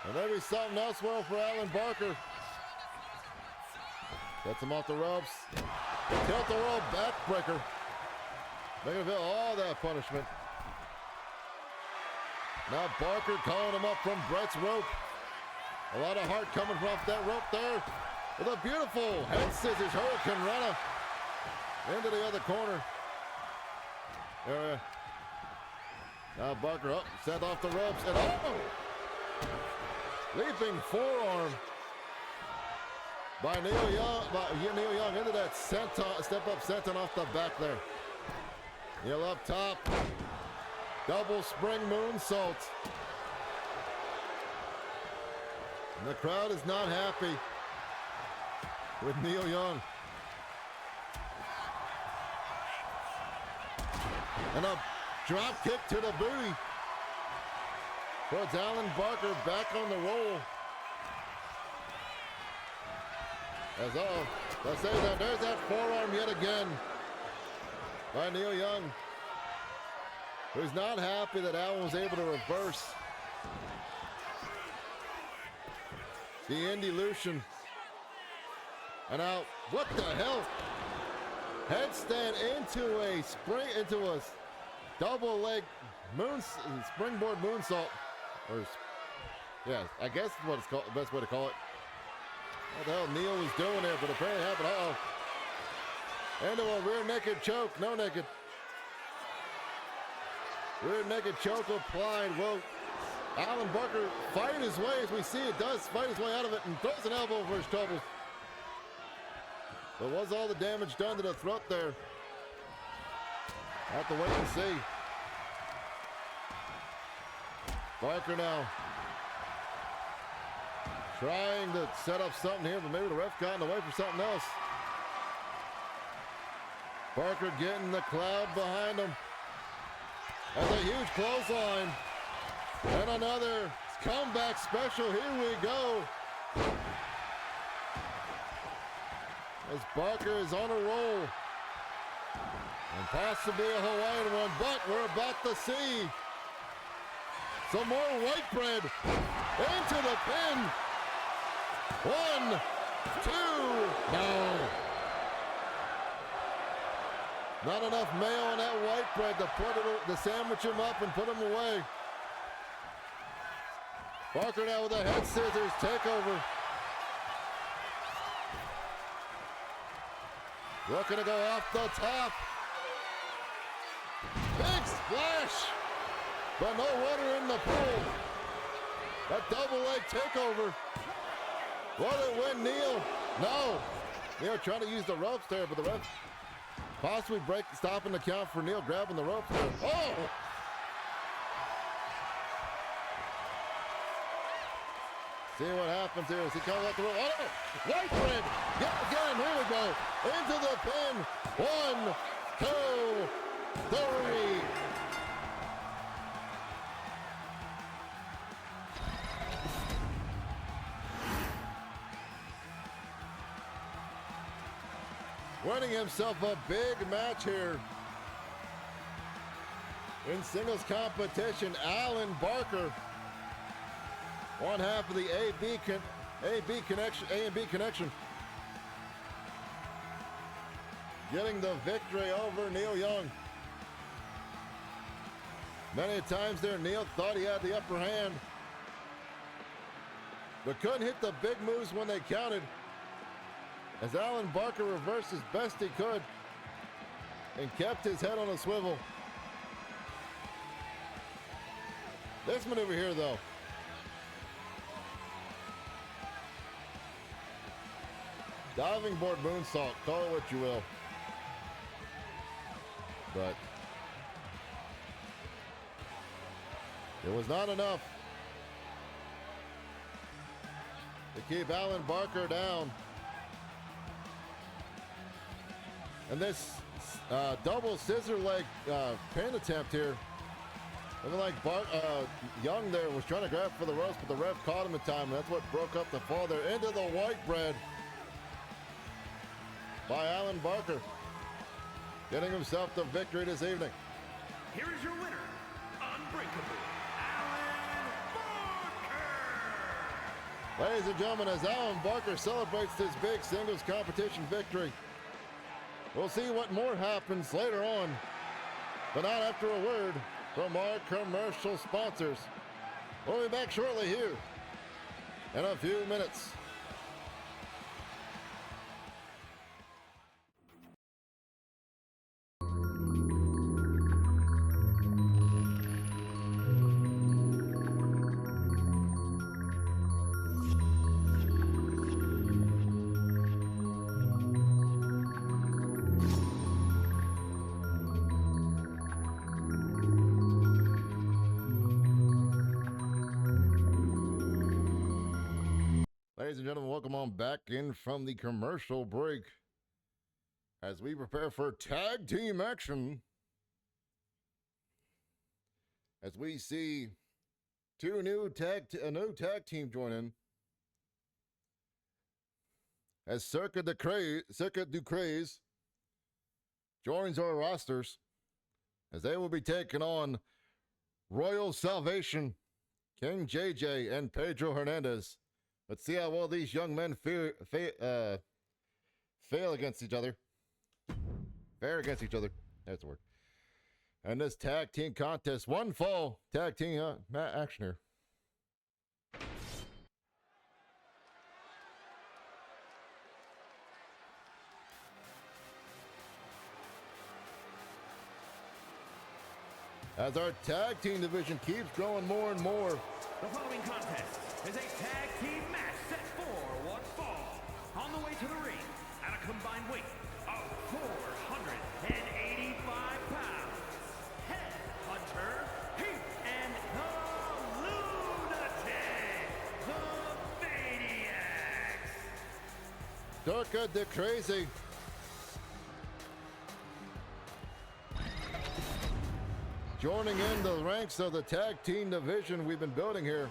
And maybe something else will for Alan Barker. Gets him off the ropes. Tilt the roll backbreaker. Making him feel all that punishment. Now Barker calling him up from Brett's rope. A lot of heart coming from off that rope there. With a beautiful head scissors hurricane runner into the other corner. There. Now Barker up, set off the ropes, and leaping forearm by Neil Young into that senton, step up senton off the back there. Neil up top, double spring moonsault. And the crowd is not happy with Neil Young. And a drop kick to the booty. Puts Alan Barker back on the roll. Let's say that there's that forearm yet again by Neil Young, who's not happy that Alan was able to reverse the Indelution. And now, what the hell? Headstand into a double leg springboard moonsault. Yeah, I guess that's what it's called, the best way to call it. What the hell Neil was doing there, but apparently happened. Into a rear naked choke, no naked. Rear naked choke applied. Well, Alan Barker fighting his way, as we see it does fight his way out of it, and throws an elbow for his troubles. But was all the damage done to the throat there? Have to wait and see. Barker now trying to set up something here, but maybe the ref got in the way for something else. Barker getting the cloud behind him. That's a huge clothesline. And another comeback special. Here we go. As Barker is on a roll. And possibly a Hawaiian one, but we're about to see some more white bread into the pin. 1, 2, no. Not enough mayo on that white bread to sandwich him up and put him away. Barker now with a head scissors takeover. Looking to go off the top. Big splash, but no water in the pool. That double leg takeover. Will it win Neil? No. Neil trying to use the ropes there, but the ref possibly stopping the count for Neil grabbing the ropes there. Oh! See what happens here as he comes up the rope. Oh, white bread, yet again, here we go. Into the pin. 1, 2, 3. Winning himself a big match here. In singles competition, Alan Barker, one half of the A and B connection, getting the victory over Neil Young. Many times there, Neil thought he had the upper hand, but couldn't hit the big moves when they counted, as Alan Barker reversed as best he could and kept his head on a swivel. This maneuver here, though, diving board moonsault, call it what you will, but it was not enough to keep Alan Barker down. And this double scissor leg pin attempt here Looking like Young there was trying to grab for the ropes, but the ref caught him in time. That's what broke up the fall there into the white bread by Alan Barker, getting himself the victory this evening. Here is your winner, Unbreakable, Alan Barker! Ladies and gentlemen, as Alan Barker celebrates this big singles competition victory, we'll see what more happens later on, but not after a word from our commercial sponsors. We'll be back shortly here in a few minutes. Ladies and gentlemen, welcome on back in from the commercial break as we prepare for tag team action. As we see a new tag team join in. As Circuit du Craze joins our rosters, as they will be taking on Royal Salvation, King JJ, and Pedro Hernandez. Let's see how well these young men fail against each other. Fare against each other. That's the word. And this tag team contest, one fall tag team action here. As our tag team division keeps growing more and more. The following contest is a tag team match set for one fall. On the way to the ring at a combined weight of 485 pounds. Headhunter, Heat, and the Lunatic, the Maniacs. Circuit du Crazy. Joining in the ranks of the tag team division we've been building here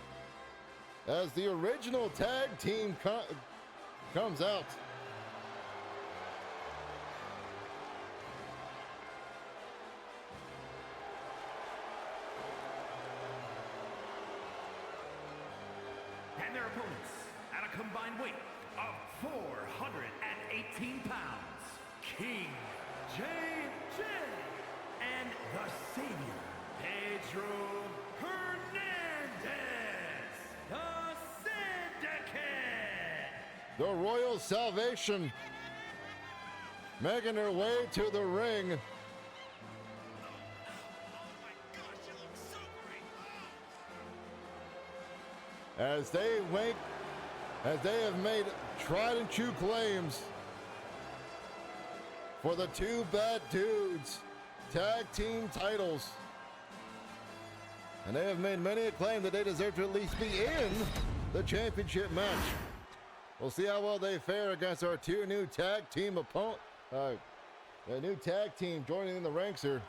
as the original tag team comes out. And their opponents at a combined weight of 418 pounds, King JJ and the Savior, Pedro Hernandez, the Syndicate. The Royal Salvation making their way to the ring. Oh my gosh, you look so great. As they have made tried and true claims for the Two Bad Dudes tag team titles. And they have made many a claim that they deserve to at least be in the championship match. We'll see how well they fare against our two new tag team opponents. The new tag team joining in the ranks here.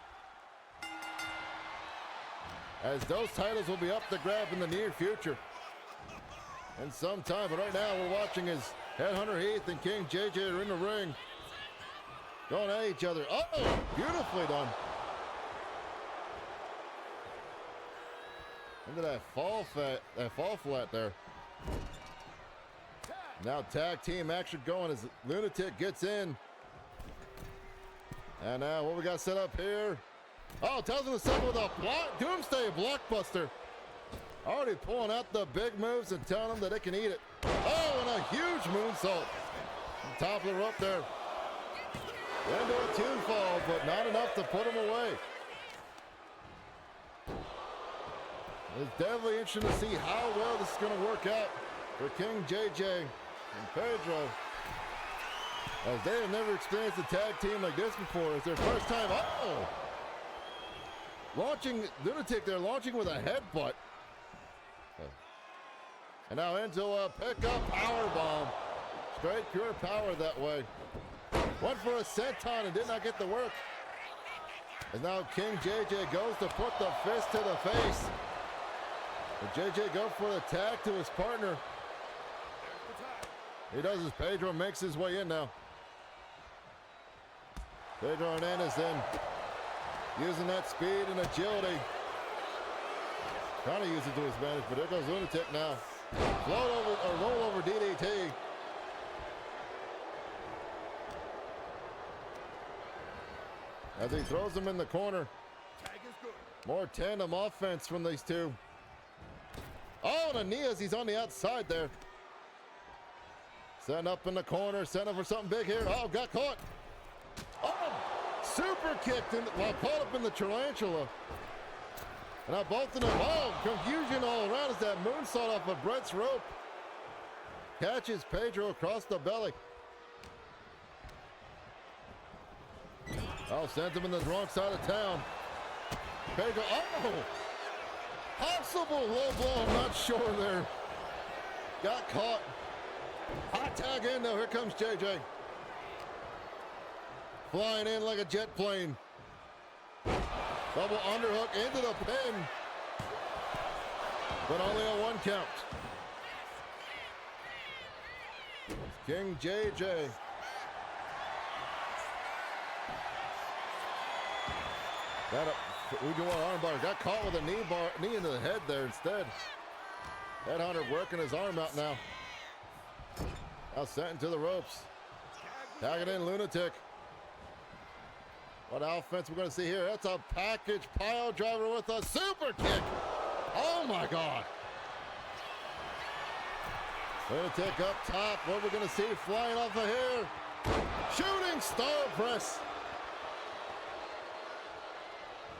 As those titles will be up to grab in the near future. In some time, but right now we're watching as Headhunter Heath and King JJ are in the ring. Going at each other. Oh, beautifully done. Look at that fall flat there. Now tag team action going as Lunatic gets in. And now what we got set up here? Oh, tells him to settle with a Doomsday Blockbuster. Already pulling out the big moves and telling them that they can eat it. Oh, and a huge moonsault. On top of the rope there. Into a two fall, but not enough to put him away. It's definitely interesting to see how well this is going to work out for King JJ and Pedro, as they have never experienced a tag team like this before. It's their first time. Oh! Launching, Lunatic, they're launching with a headbutt. And now into a pickup power bomb. Straight pure power that way. Went for a senton and did not get the work. And now King JJ goes to put the fist to the face. And JJ go for the tag to his partner. He does as Pedro makes his way in now. Pedro Hernandez in, using that speed and agility. Trying to use it to his advantage, but there goes Lunatic now. Float over, or roll over DDT. As he throws him in the corner. More tandem offense from these two. Oh, and a knee as he's on the outside there. Setting up in the corner, setting up for something big here. Oh, got caught. Oh, super kicked in, well, caught up in the tarantula. And now both of them, oh, confusion all around as that moonsault off of Brett's rope. Catches Pedro across the belly. Oh, sent him in the wrong side of town. Pedro, oh! Possible low blow, I'm not sure there. Got caught. Hot tag in though, here comes JJ. Flying in like a jet plane. Double underhook into the pin. But only a 1 count. King JJ. We do an arm bar. Got caught with a knee into the head there instead. Headhunter working his arm out now. Now sent into the ropes. Tagging in Lunatic. What offense we're going to see here? That's a package pile driver with a super kick. Oh my God. Lunatic up top. What we're going to see flying off of here? Shooting star press.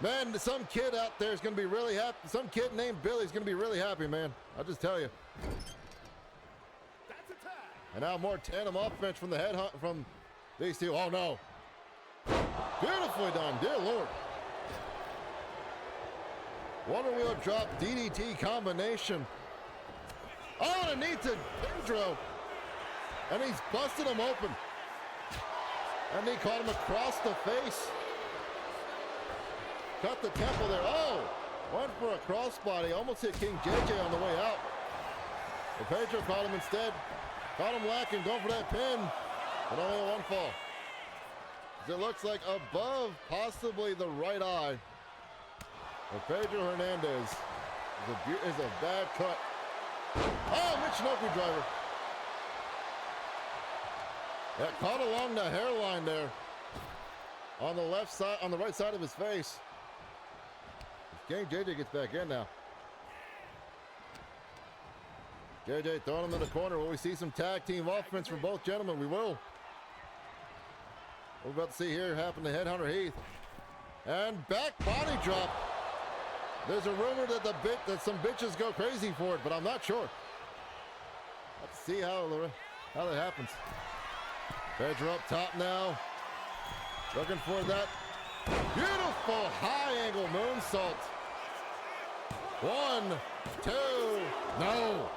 Man, some kid out there is going to be really happy. Some kid named Billy is going to be really happy, man. I'll just tell you. And now more tandem offense from the headhunt from these two. Oh no. Beautifully done, dear Lord. Wonder wheel drop DDT combination. Oh, and a knee to Pedro. And he's busted him open. And he caught him across the face. Cut the temple there. Oh, went for a crossbody. Almost hit King JJ on the way out. But Pedro caught him instead. Caught him lacking, going for that pin. But only a 1 fall. It looks like above possibly the right eye. But Pedro Hernandez is a bad cut. Oh, Michinoku driver. That caught along the hairline there. On the left side, on the right side of his face. King JJ gets back in now. JJ throwing him in the corner. Will we see some tag team offense from both gentlemen? We will. We're about to see here happen to Headhunter Heath. And back body drop. There's a rumor that some bitches go crazy for it, but I'm not sure. Let's see how that happens. Pedro up top now. Looking for that beautiful high angle moonsault. 1, 2, no.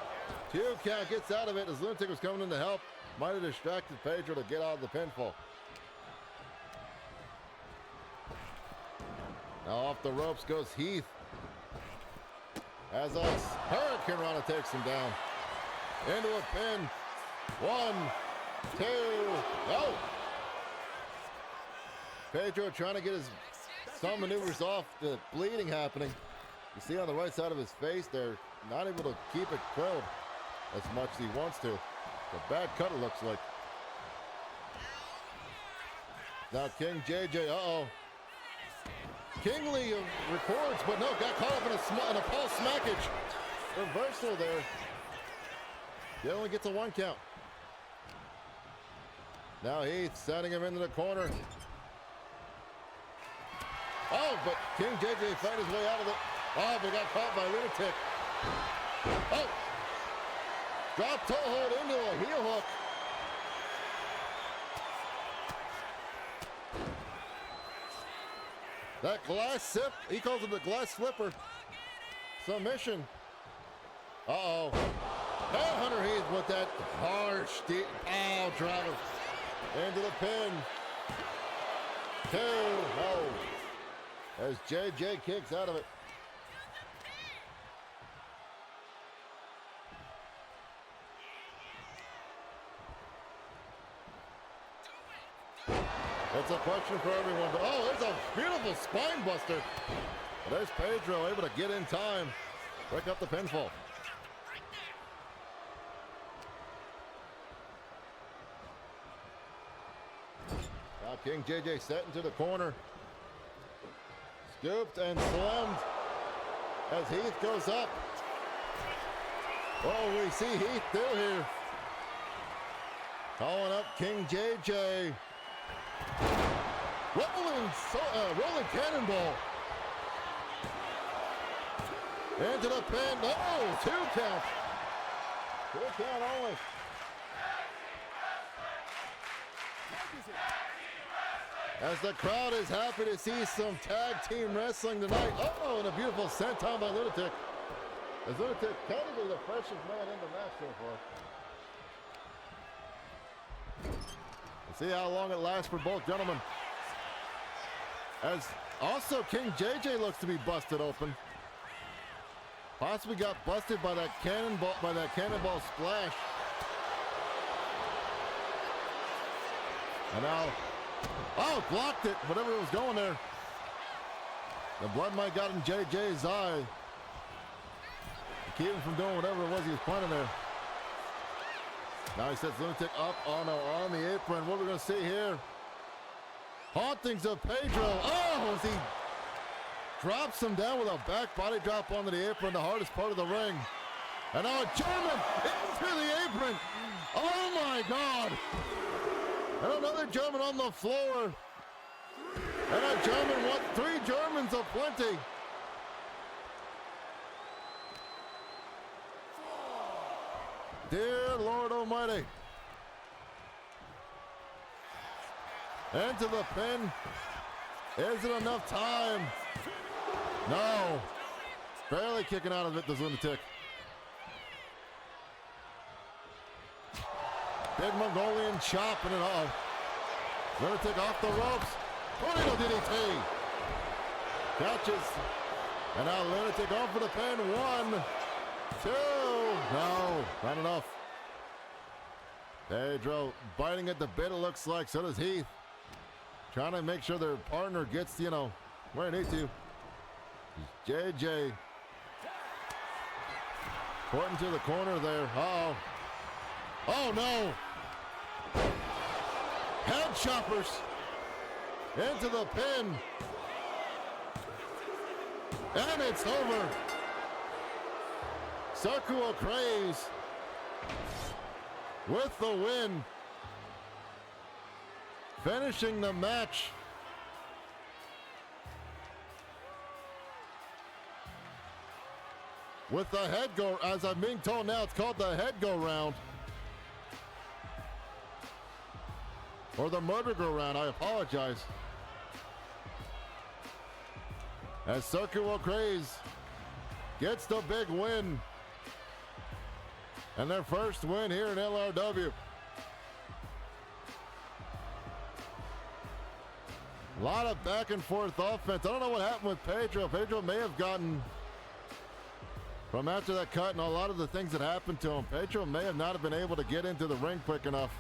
2 count, gets out of it as Lunatic was coming in to help. Might have distracted Pedro to get out of the pinfall. Now off the ropes goes Heath. As a Hurricane Rana takes him down. Into a pin. 1, 2, go. Pedro trying to get some maneuvers off, the bleeding happening. You see on the right side of his face there, not able to keep it curled as much as he wants to. A bad cut it looks like. Now King JJ, uh-oh. Kingly records, but no, got caught up in a false smackage. Reversal there. He only gets a 1 count. Now Heath sending him into the corner. Oh, but King JJ found his way out of it. Oh, but got caught by Lunatic. Oh! Drop toe hold into a heel hook. That glass sip, he calls it the glass slipper. Submission. Uh-oh. Headhunter Heath with that harsh pow driver into the pin. 2, oh. as JJ kicks out of it. It's a question for everyone, but oh, there's a beautiful spine buster. There's Pedro able to get in time, break up the pinfall. Now King JJ set into the corner. Scooped and slammed as Heath goes up. Oh, we see Heath still here. Calling up King JJ. Rolling cannonball. Into the pin. Oh, 2 count. 2 count only. As the crowd is happy to see some tag team wrestling tonight. Oh, and a beautiful senton by Lunatic. As Lunatic technically the freshest man in the match so far. We'll see how long it lasts for both gentlemen. As also King JJ looks to be busted open. Possibly got busted by that cannonball splash. And now, oh, blocked it, whatever was going there. The blood might got in JJ's eye. Keep him from doing whatever it was he was planning there. Now he sets Lunatic up on the apron. What are we gonna see here? Hauntings of Pedro. Oh, as he drops him down with a back body drop onto the apron, the hardest part of the ring. And now a German into the apron. Oh my God. And another German on the floor. And a German, 3 Germans of plenty. Dear Lord Almighty. Into the pin. Is it enough time? No. Barely kicking out of it, this Lunatic. Big Mongolian chop and it. Lunatic off the ropes. Tornado DDT. Catches. And now Lunatic on for the pin. 1, 2. No, not enough. Pedro biting at the bit, it looks like. So does Heath. Trying to make sure their partner gets, where they need to. JJ. Porting to the corner there. Uh-oh. Oh, no. Head choppers. Into the pin. And it's over. Circle of Craze with the win. Finishing the match. With the head go, as I'm being told now, it's called the head go round. Or the murder go round, I apologize. As Circle of Craze gets the big win. And their first win here in LRW. A lot of back and forth offense. I don't know what happened with Pedro. Pedro may have gotten, from after that cut and a lot of the things that happened to him, Pedro may have not have been able to get into the ring quick enough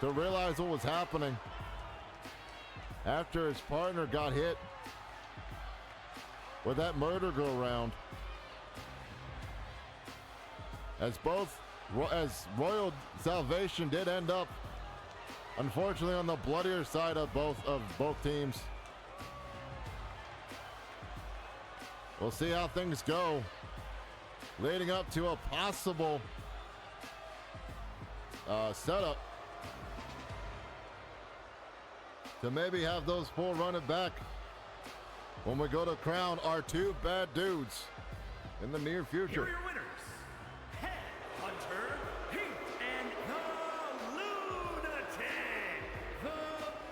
to realize what was happening after his partner got hit with that murder go round. As Royal Salvation did end up, unfortunately, on the bloodier side of both teams. We'll see how things go, leading up to a possible setup to maybe have those 4 run it back when we go to crown our 2 bad dudes in the near future. Here are your winners. Headhunter, Heath, and the Lunatic, the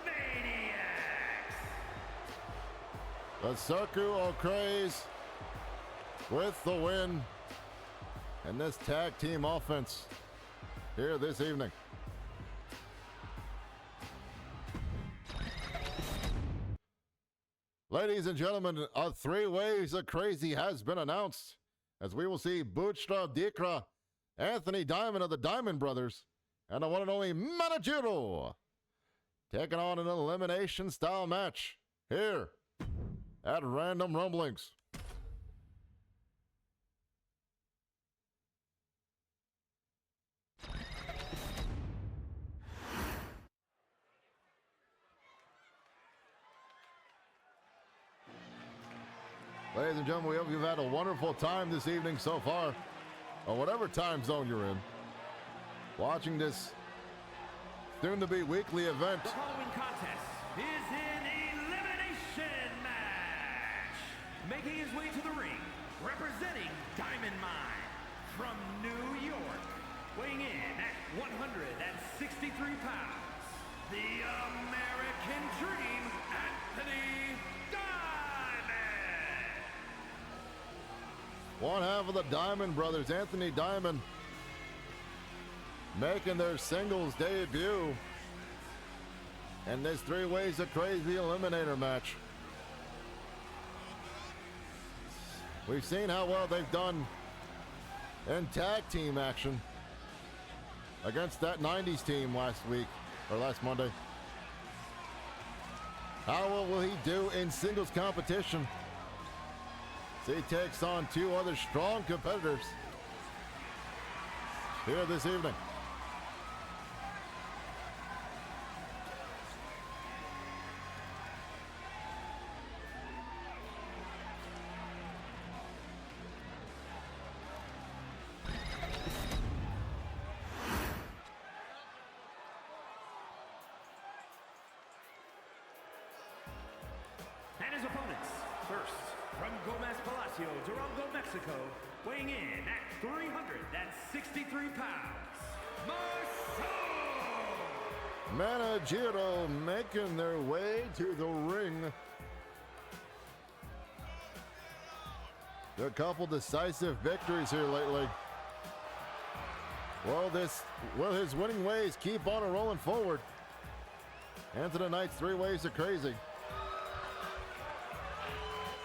Maniacs. The Circle of Craze with the win and this tag team offense here this evening. Ladies and gentlemen, a 3 Ways of Crazy has been announced, as we will see Buchtra Dikra, Anthony Diamond of the Diamond Brothers, and the one and only Manajiro taking on an elimination style match here at Random Rumblings. Ladies and gentlemen, we hope you've had a wonderful time this evening so far, or whatever time zone you're in, watching this soon-to-be weekly event. The following contest is an elimination match. Making his way to the ring, representing Diamond Mine from New York, weighing in at 163 pounds, the American Dream, Anthony Diamond. One half of the Diamond Brothers, Anthony Diamond, making their singles debut in this 3 Ways of Crazy Eliminator match. We've seen how well they've done in tag team action against that 90s team last week, or last Monday. How well will he do in singles competition? So he takes on 2 other strong competitors here this evening. And his opponents, first, from Gomez Palacio, Durango, Mexico, weighing in at 363 pounds, Marcelo! Manajiro making their way to the ring. A couple decisive victories here lately. Will his winning ways keep on rolling forward? And to tonight's 3 Ways of Crazy.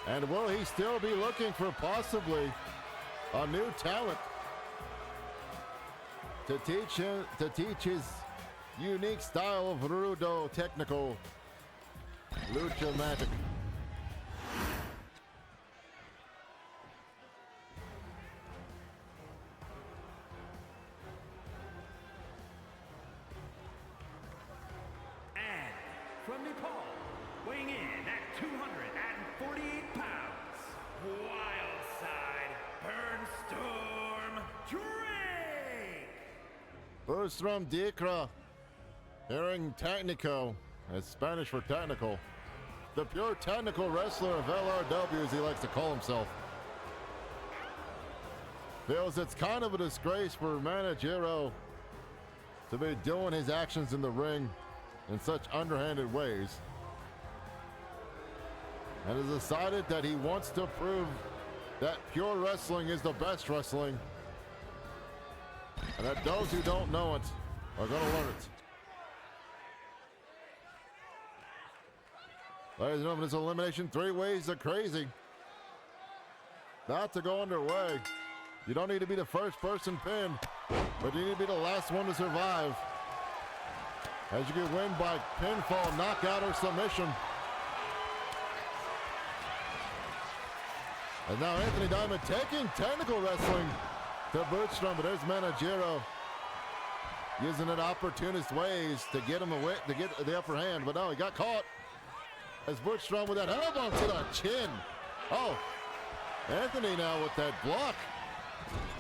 And will he still be looking for possibly a new talent to teach his unique style of rudo technical lucha magic? And from Nepal, weighing in at 248 pounds, Wildside Burnstorm Drake! Bustrom Dikra, hearing Technico, as Spanish for technical. The pure technical wrestler of LRW, as he likes to call himself. Feels it's kind of a disgrace for Manajiro to be doing his actions in the ring in such underhanded ways, and has decided that he wants to prove that pure wrestling is the best wrestling, and that those who don't know it are going to learn it. Ladies and gentlemen, this elimination 3 Ways of Crazy about to go underway. You don't need to be the first person pinned, but you need to be the last one to survive, as you can win by pinfall, knockout, or submission. And now Anthony Diamond taking technical wrestling to Bootstrom, but there's Manajiro using it opportunist ways to get him away, to get the upper hand, but no, he got caught. As Bootstrom with that elbow to the chin. Oh, Anthony now with that block.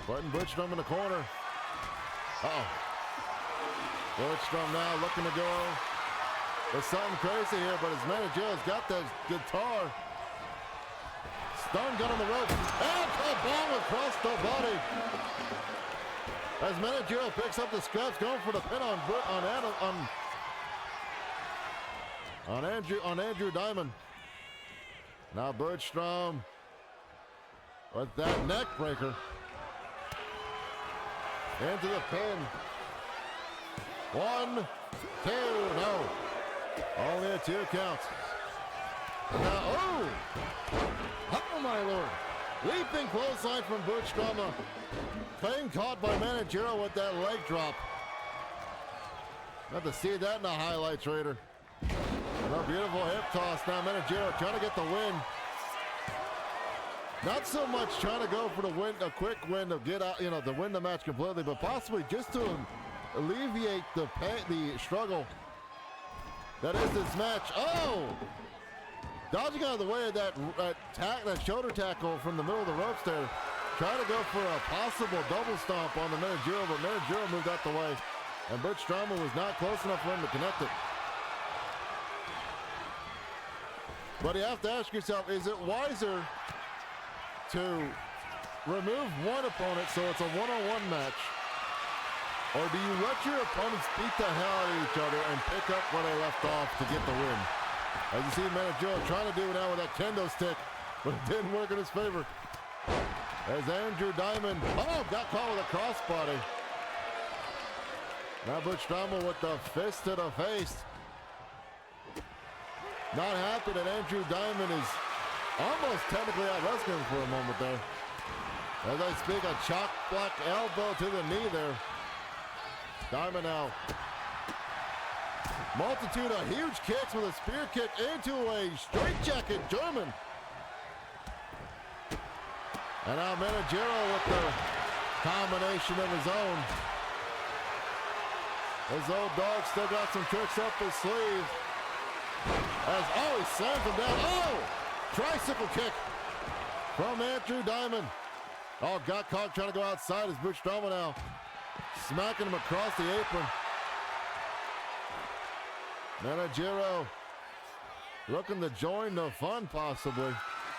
Putting Bootstrom in the corner. Uh-oh. Bootstrom now looking to go. There's something crazy here, but his Manajiro's got the guitar. Stun gun on the rope. And bomb across the body. As Manajiro picks up the scraps, going for the pin on Andrew Diamond. Now Bootstrom with that neck breaker into the pin. 1, 2, no. Only a 2 count. Now, oh my lord. Leaping clothesline from Butch Drama. Being caught by Managero with that leg drop. Got to see that in the highlights, Raider. And a beautiful hip toss. Now Managero trying to get the win. Not so much trying to go for the win, a quick win to get out, to win the match completely, but possibly just to alleviate the pain, the struggle that is this match. Oh! Dodging out of the way of that shoulder tackle from the middle of the ropes there. Trying to go for a possible double stomp on the Managero, but Managero moved out the way. And Butch Drama was not close enough for him to connect it. But you have to ask yourself, is it wiser to remove one opponent so it's a one-on-one match? Or do you let your opponents beat the hell out of each other and pick up where they left off to get the win? As you see Managero trying to do it now with that kendo stick, but it didn't work in his favor. As Andrew Diamond, got caught with a crossbody. Now Butch Drama with the fist to the face. Not happy that Andrew Diamond is almost technically out wrestling for a moment there. As I speak, a chop block elbow to the knee there. Diamond now. Multitude of huge kicks with a spear kick into a straightjacket German. And now Managero with the combination of his own. His old dog still got some tricks up his sleeve. He slams him down. Tricycle kick from Andrew Diamond. Got caught trying to go outside as Butch Drama now. Smacking him across the apron. Managero looking to join the fun possibly.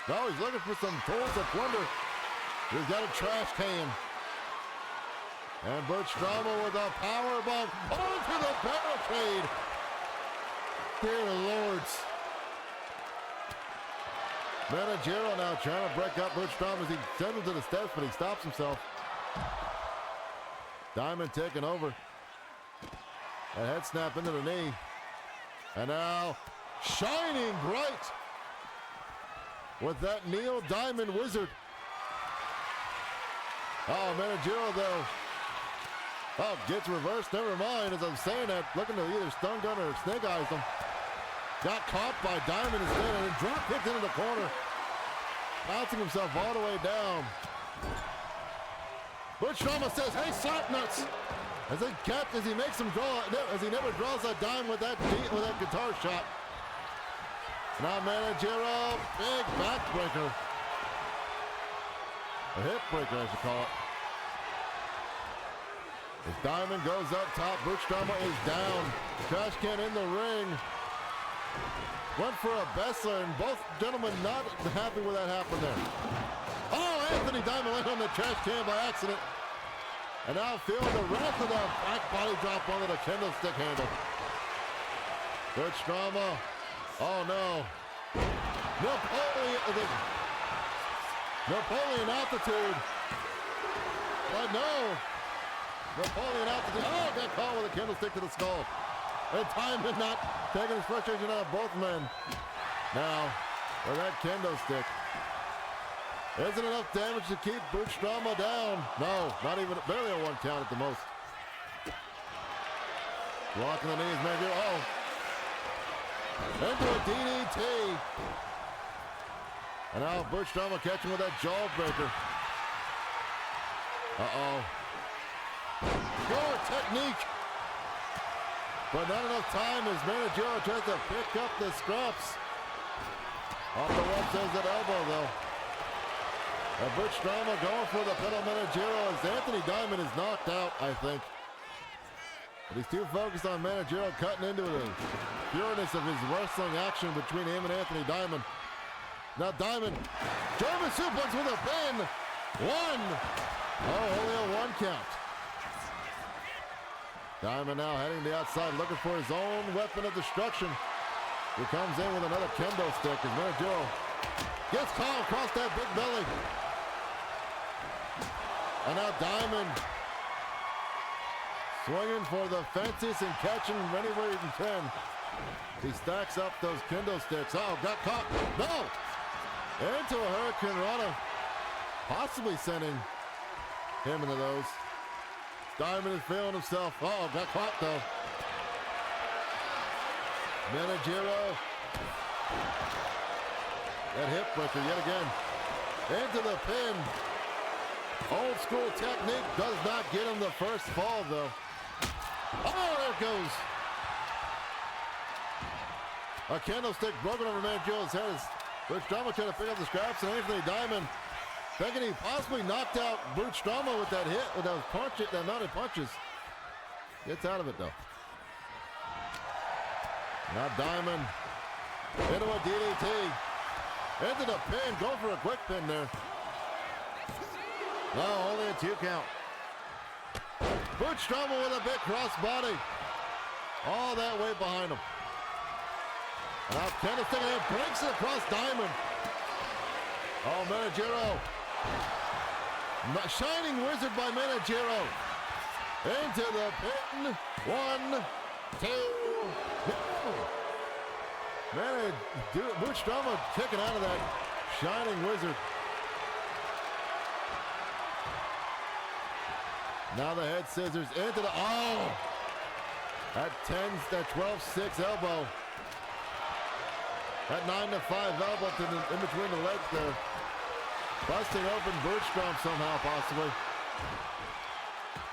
No, he's looking for some tools of plunder. He's got a trash can. And Butch Drama with a power bomb onto the barricade. Dear lords. Managero now trying to break up Butch Drama as he sends him to the steps, but he stops himself. Diamond taking over. A head snap into the knee. And now, shining bright with that Neil Diamond wizard. Managero though. Gets reversed, never mind. As I'm saying that, looking to either stun gun or snake eyes him. Got caught by Diamond instead and then drop kicked into the corner. Bouncing himself all the way down. Butch Drama says, hey, slap nuts. As he makes him draw, as he never draws that dime with that guitar shot. Now Managero, big backbreaker. A hip breaker, I should call it. As Diamond goes up top, Butch Drama is down. Trash can in the ring. Went for a Bessler, and both gentlemen not happy with that happened there. Anthony Diamond landed on the trash can by accident. And now feeling the wrath of the back body drop onto the kendo stick handle. Butch Drama. No. Napoleon altitude. But no. Napoleon altitude. Got caught with a kendo stick to the skull. And Diamond not taking his frustration out of both men. Now, with that kendo stick. Isn't enough damage to keep Butch Drama down. No, not even, barely a one count at the most. Blocking the knees, Managero. Into a DDT. And now Butch Drama catching with that jawbreaker. Poor technique. But not enough time as Managero tries to pick up the scraps. Off the ropes as that elbow though. And Butch Drama going for the pedal Managero as Anthony Diamond is knocked out, I think. But he's too focused on Managero cutting into the pureness of his wrestling action between him and Anthony Diamond. Now Diamond, German suplex with a pin. One. Only a one count. Diamond now heading to the outside, looking for his own weapon of destruction. He comes in with another kendo stick as Managero gets caught across that big belly. And now Diamond swinging for the fences and catching anywhere he can. He stacks up those kendo sticks. Oh, got caught. No! Into a Hurricane Rana. Possibly sending him into those. Diamond is feeling himself. Oh, got caught though. Manajiro. That hip breaker yet again. Into the pin. Old school technique does not get him the first fall though. Oh, there it goes. A candlestick broken over Manjiro's head. Butch Drama trying to pick up the scraps, and Anthony Diamond thinking he possibly knocked out Butch Drama with that hit, with those punches, that mounted punches. Gets out of it though. Now Diamond into a DDT. Into the pin, go for a quick pin there. No, only a 2 count. Butch Drama with a big crossbody. All that way behind him. And now candlestick and breaks it across Diamond. Oh, Manajiro. Shining Wizard by Manajiro. Into the pin. 1, 2. Butch Drama kicking out of that Shining Wizard. Now the head scissors into the, oh! That 12-6 elbow. That 9-5 elbow in between the legs there. Busting open Butch Drama somehow, possibly.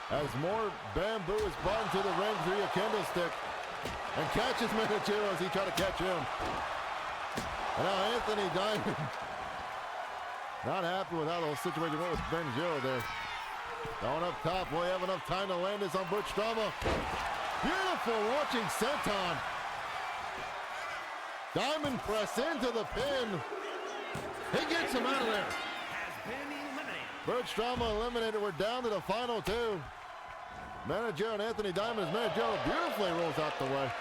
As more bamboo is brought into the ring through a candlestick. And catches Manajiro as he tried to catch him. And now Anthony Diamond. Not happy with how the whole situation went with Manajiro there. Going up top, will he have enough time to land this on Butch Drama? Beautiful launching senton. Diamond press into the pin. He gets him out of there. Butch Drama eliminated. We're down to the final 2. Manajiro and Anthony Diamond as Manajiro beautifully rolls out the way.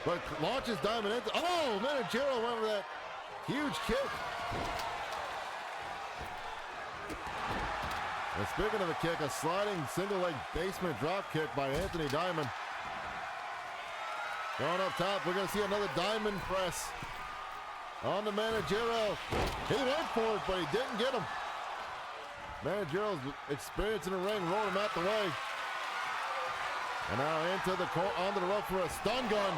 But launches Diamond into, oh, Manajiro went with that huge kick. And speaking of a kick, a sliding single leg basement drop kick by Anthony Diamond. Going up top, we're going to see another Diamond press on the Manajiro. He went for it, but he didn't get him. Manajiro's experience in the ring, rolling him out the way. And now onto the rope for a stun gun.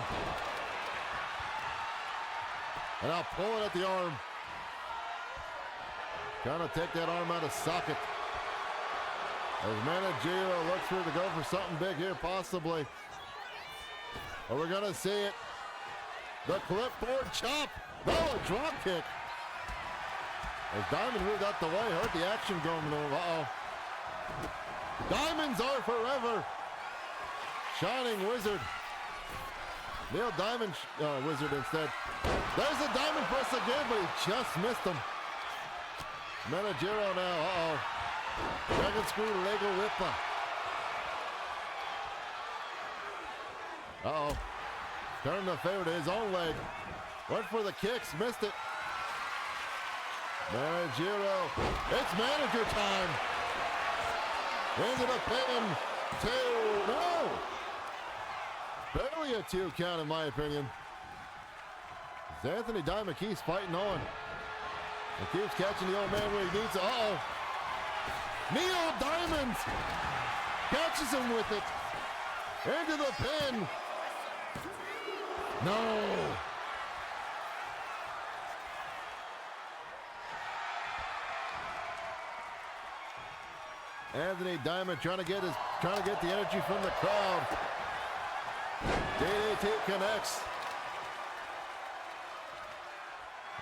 And now pulling at the arm. Trying to take that arm out of socket. As Manajiro looks for to go for something big here, possibly. But we're gonna see it. The clipboard chop. No, a drop kick. As Diamond moved out the way, heard the action going on. Uh-oh. Diamonds are forever. Shining Wizard. Neil Diamond Wizard instead. There's a Diamond press again, but he just missed him. Manajiro now, uh-oh. Dragon screw Lego Whipper. Uh-oh. Turning the favor to his own leg. Went for the kicks, missed it. Manajiro, it's manager time. Into the pin, 2, no! Barely a 2 count in my opinion. As Anthony Diamond keeps fighting on. He keeps catching the old man where he needs it. Uh-oh. Neil Diamond catches him with it. Into the pin. No. Anthony Diamond trying to get the energy from the crowd. DDT connects.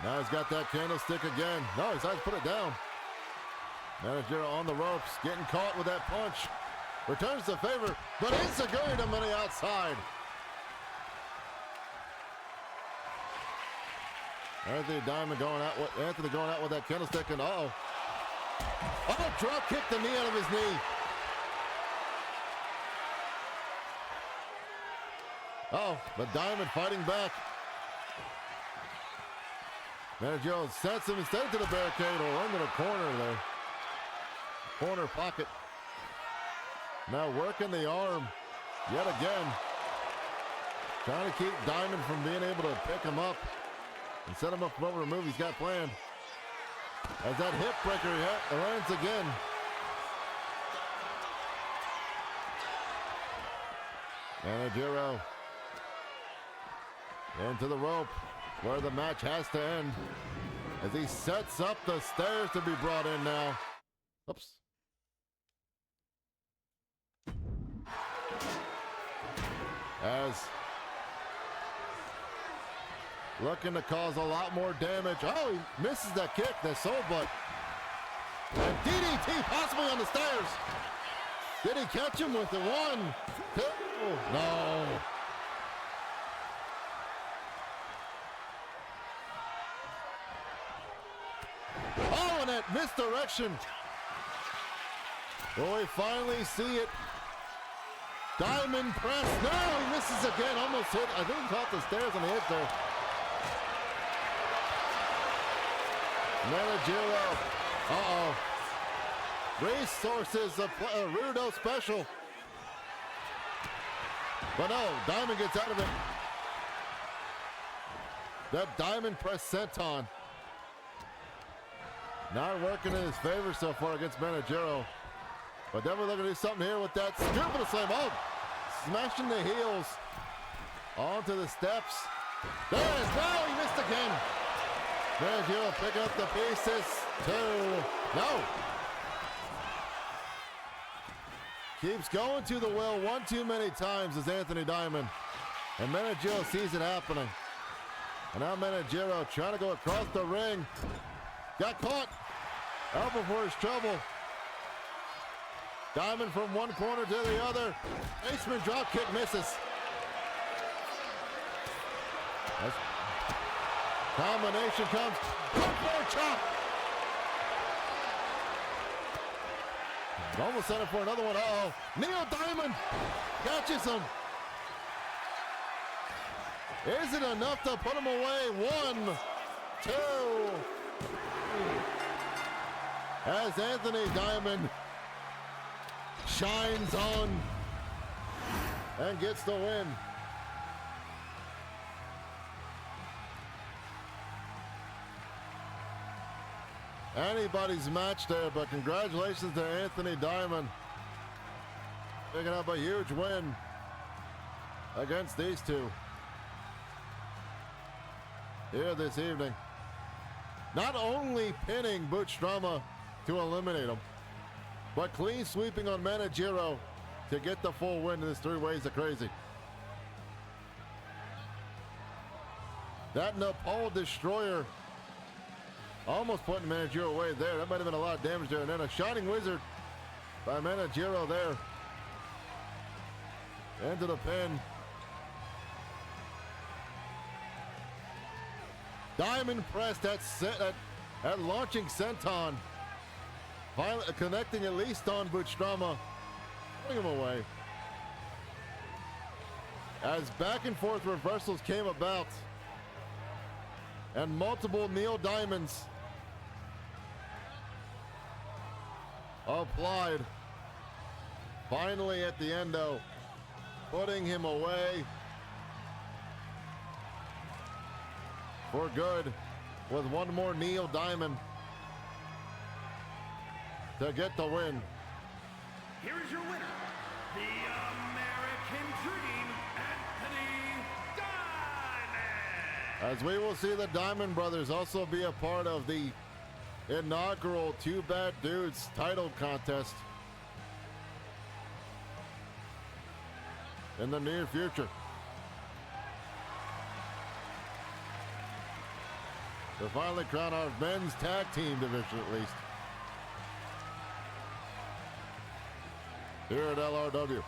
Now he's got that candlestick again. No, he's had to put it down. Manajiro on the ropes, getting caught with that punch. Returns the favor, but Insaguri to the outside. Anthony Diamond going out with that candlestick, and uh-oh. Oh, drop kick the knee out of his knee. Uh-oh, but Diamond fighting back. Manajiro sets him instead to the barricade or into the corner there. Corner pocket. Now working the arm yet again. Trying to keep Diamond from being able to pick him up and set him up for whatever move he's got planned. As that hip breaker lands again. Manajiro into the rope where the match has to end as he sets up the stairs to be brought in now. Oops. As looking to cause a lot more damage. Oh, he misses that kick, that soul butt. And DDT possibly on the stairs. Did he catch him with the 1, 2? No. Oh, and that misdirection. Will we finally see it? Diamond press. No, he misses again. Almost hit. I think he caught the stairs on the hit there. Manajiro. Uh-oh. Resources, a Rudo special. But no, Diamond gets out of it. That Diamond press senton. Not working in his favor so far against Manajiro. But definitely looking to do something here with that stupid slam. Oh, smashing the heels onto the steps. There it is. No, he missed again. Manajiro picking up the pieces. 2. No. Keeps going to the well one too many times as Anthony Diamond. And Manajiro sees it happening. And now Manajiro trying to go across the ring. Got caught. Out before his trouble. Diamond from one corner to the other. Baseman drop kick misses. That's combination comes. Footboard chop. Almost set it for another one. Uh-oh. Neil Diamond catches him. Is it enough to put him away? 1, 2. As Anthony Diamond shines on and gets the win. Anybody's match there, but congratulations to Anthony Diamond. Picking up a huge win against these two here this evening. Not only pinning Butch Drama to eliminate him, but clean sweeping on Manajiro to get the full win in this 3 ways of crazy. That Nepal Destroyer almost putting Manajiro away there. That might have been a lot of damage there. And then a Shining Wizard by Manajiro there. Into the pin. Diamond press that launching senton. Finally connecting at least on Butchdrama. Putting him away. As back and forth reversals came about. And multiple Neil Diamonds applied. Finally at the endo, putting him away for good with one more Neil Diamond to get the win. Here is your winner, the American Dream, Anthony Diamond. As we will see the Diamond Brothers also be a part of the inaugural Two Bad Dudes title contest in the near future. To finally crown our men's tag team division at least. Here at LRW.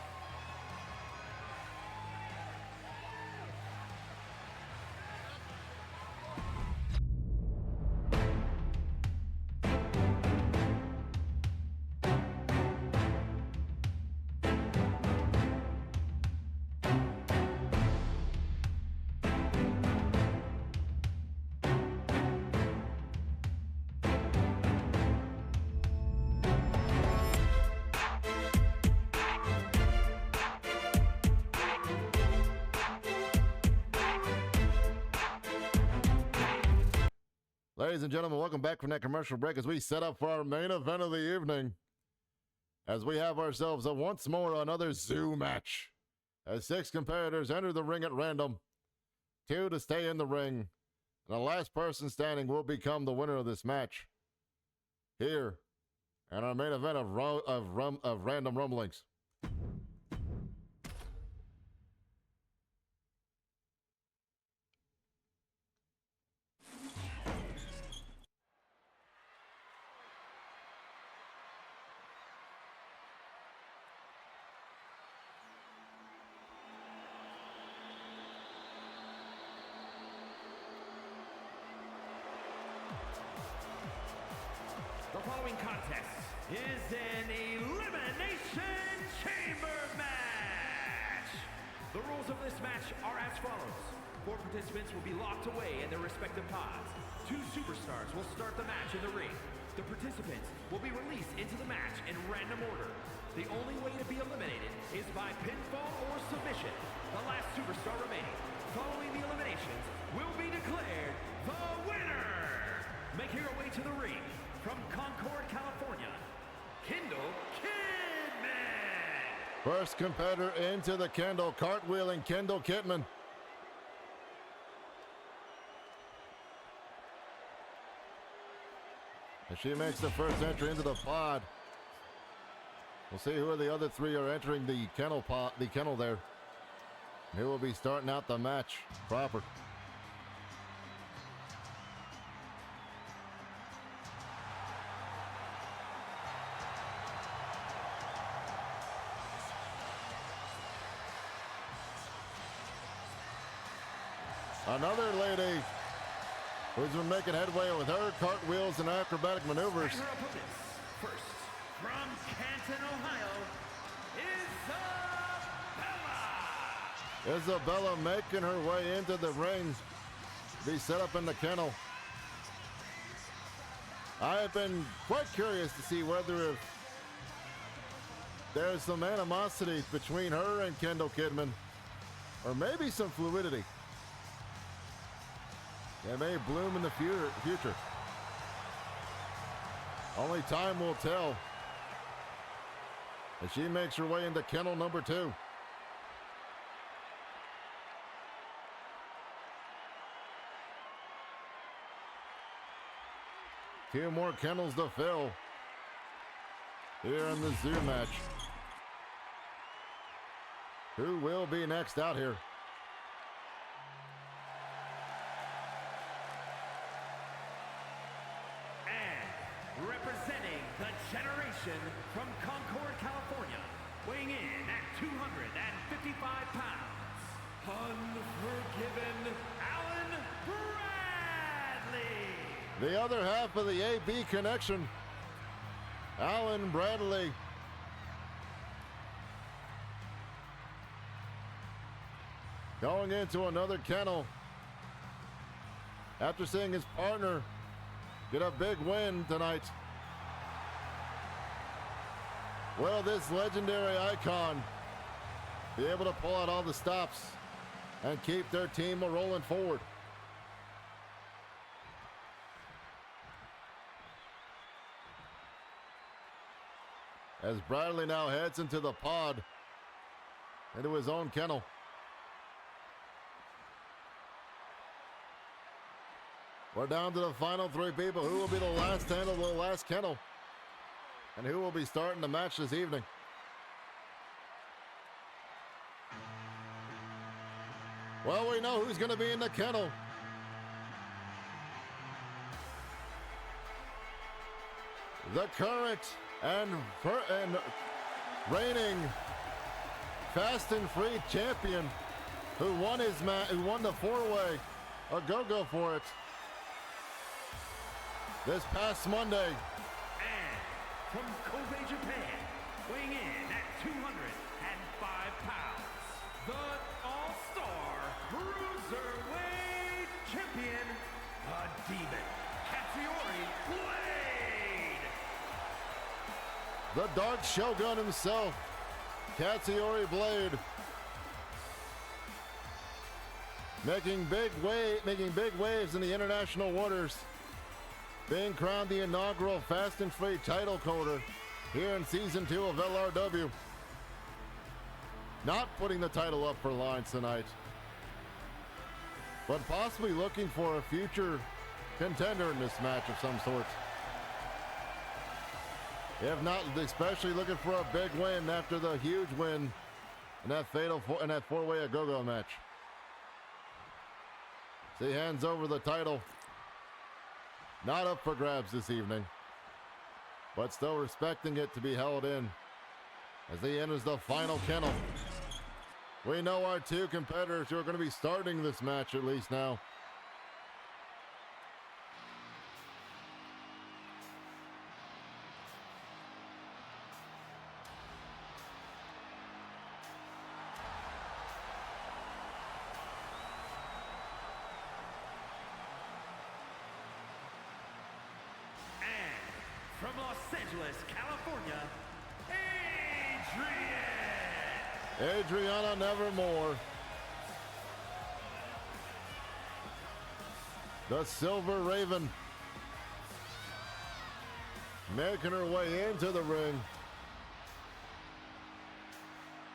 Ladies and gentlemen, welcome back from that commercial break as we set up for our main event of the evening. As we have ourselves once more another zoo match. As 6 competitors enter the ring at random. 2 to stay in the ring. And the last person standing will become the winner of this match. Here, and our main event of Random Rumblings. The following contest is an Elimination Chamber match. The rules of this match are as follows. 4 participants will be locked away in their respective pods. 2 superstars will start the match in the ring. The participants will be released into the match in random order. The only way to be eliminated is by pinfall or submission. The last superstar remaining, following the eliminations, will be declared the winner. Making her way to the ring, from Concord, California, Kendall Kidman. First competitor into the Kendall, cartwheeling Kendall Kidman. As she makes the first entry into the pod. We'll see who the other 3 are entering the kennel pod, the kennel there. And who will be starting out the match proper. Another lady who's been making headway with her cartwheels and acrobatic maneuvers. And her opponents, first, from Canton, Ohio, Isabella. Isabella making her way into the ring, be set up in the kennel. I have been quite curious to see whether if there's some animosity between her and Kendall Kidman, or maybe some fluidity. It may bloom in the future. Only time will tell. As she makes her way into kennel number 2. Two more kennels to fill here in the zoo match. Who will be next out here? Representing the generation from Concord, California, weighing in at 255 pounds, Unforgiven Alan Bradley. The other half of the AB connection, Alan Bradley. Going into another kennel after seeing his partner get a big win tonight. Will this legendary icon be able to pull out all the stops and keep their team rolling forward? As Bradley now heads into the pod, into his own kennel. We're down to the final 3 people. Who will be the last to handle the last kennel? And who will be starting the match this evening? Well, we know who's going to be in the kennel. The current and reigning Fast and Free champion who won his who won the 4-way. Go for it. This past Monday. And from Kobe, Japan, weighing in at 205 pounds, the All-Star Cruiserweight Champion, the Demon, Katsuyori Blade. The Dark Shogun himself, Katsuyori Blade. Making big waves in the international waters being crowned the inaugural Fast and Free title holder here in Season 2 of LRW. Not putting the title up for Lines tonight, but possibly looking for a future contender in this match of some sort. If not, especially looking for a big win after the huge win in that four-way a-go-go match. So he hands over the title. Not up for grabs this evening, but still respecting it to be held in as he enters the final kennel. We know our two competitors who are going to be starting this match at least now. From Los Angeles, California, Adriana Nevermore. The Silver Raven. Making her way into the ring.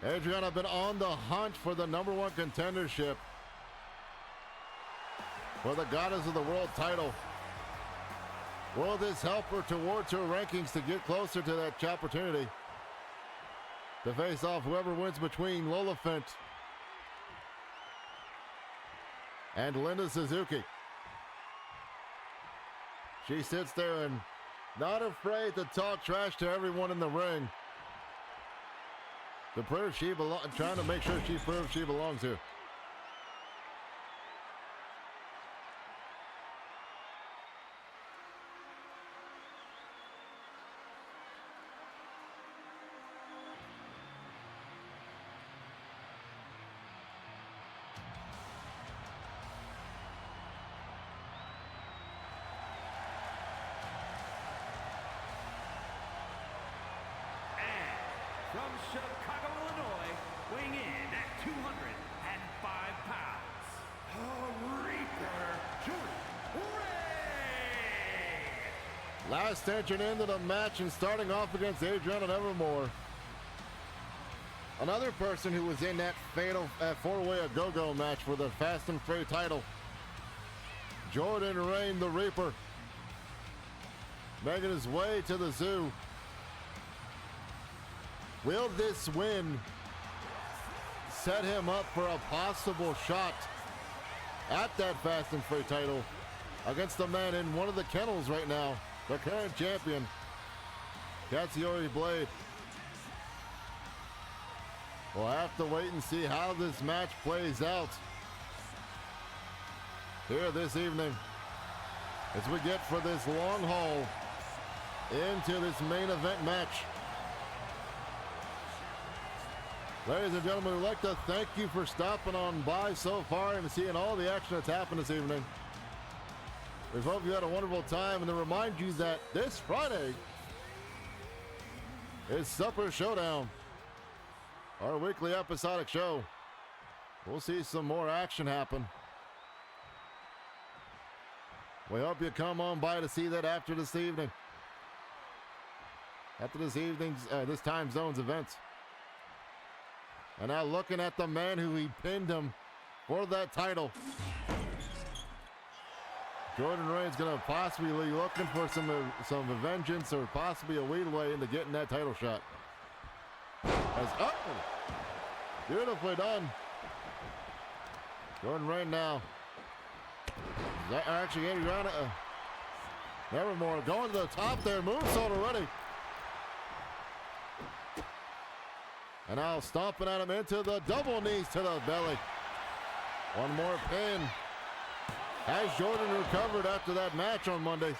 Adriana been on the hunt for the #1 contendership for the Goddess of the World title. Will this help her towards her rankings to get closer to that opportunity to face off whoever wins between Lolafent and Linda Suzuki? She sits there and not afraid to talk trash to everyone in the ring to prove trying to make sure she proves she belongs here. From Chicago, Illinois, weighing in at 205 pounds, the Reaper, Jordan Ray! Last entrant into the match and starting off against Adriana Nevermore. Another person who was in that fatal four-way a-go-go match for the Fast and Free title. Jordan Ray, the Reaper, making his way to the zoo. Will this win set him up for a possible shot at that Fast and Free title against the man in one of the kennels right now, the current champion, Katsuyori Blade? We'll have to wait and see how this match plays out here this evening as we get for this long haul into this main event match. Ladies and gentlemen, we'd like to thank you for stopping on by so far and seeing all the action that's happened this evening. We hope you had a wonderful time, and to remind you that this Friday is Supper Showdown, our weekly episodic show. We'll see some more action happen. We hope you come on by to see that after this evening. After this time zone's events. And now looking at the man who he pinned him for that title. Jordan Ray's going to possibly be looking for some vengeance or possibly a lead way into getting that title shot. Beautifully done. Jordan Ray now. Actually, Adriana Nevermore going to the top there. Moonsault already. And now stomping at him into the double knees to the belly. One more pin. Has Jordan recovered after that match on Monday?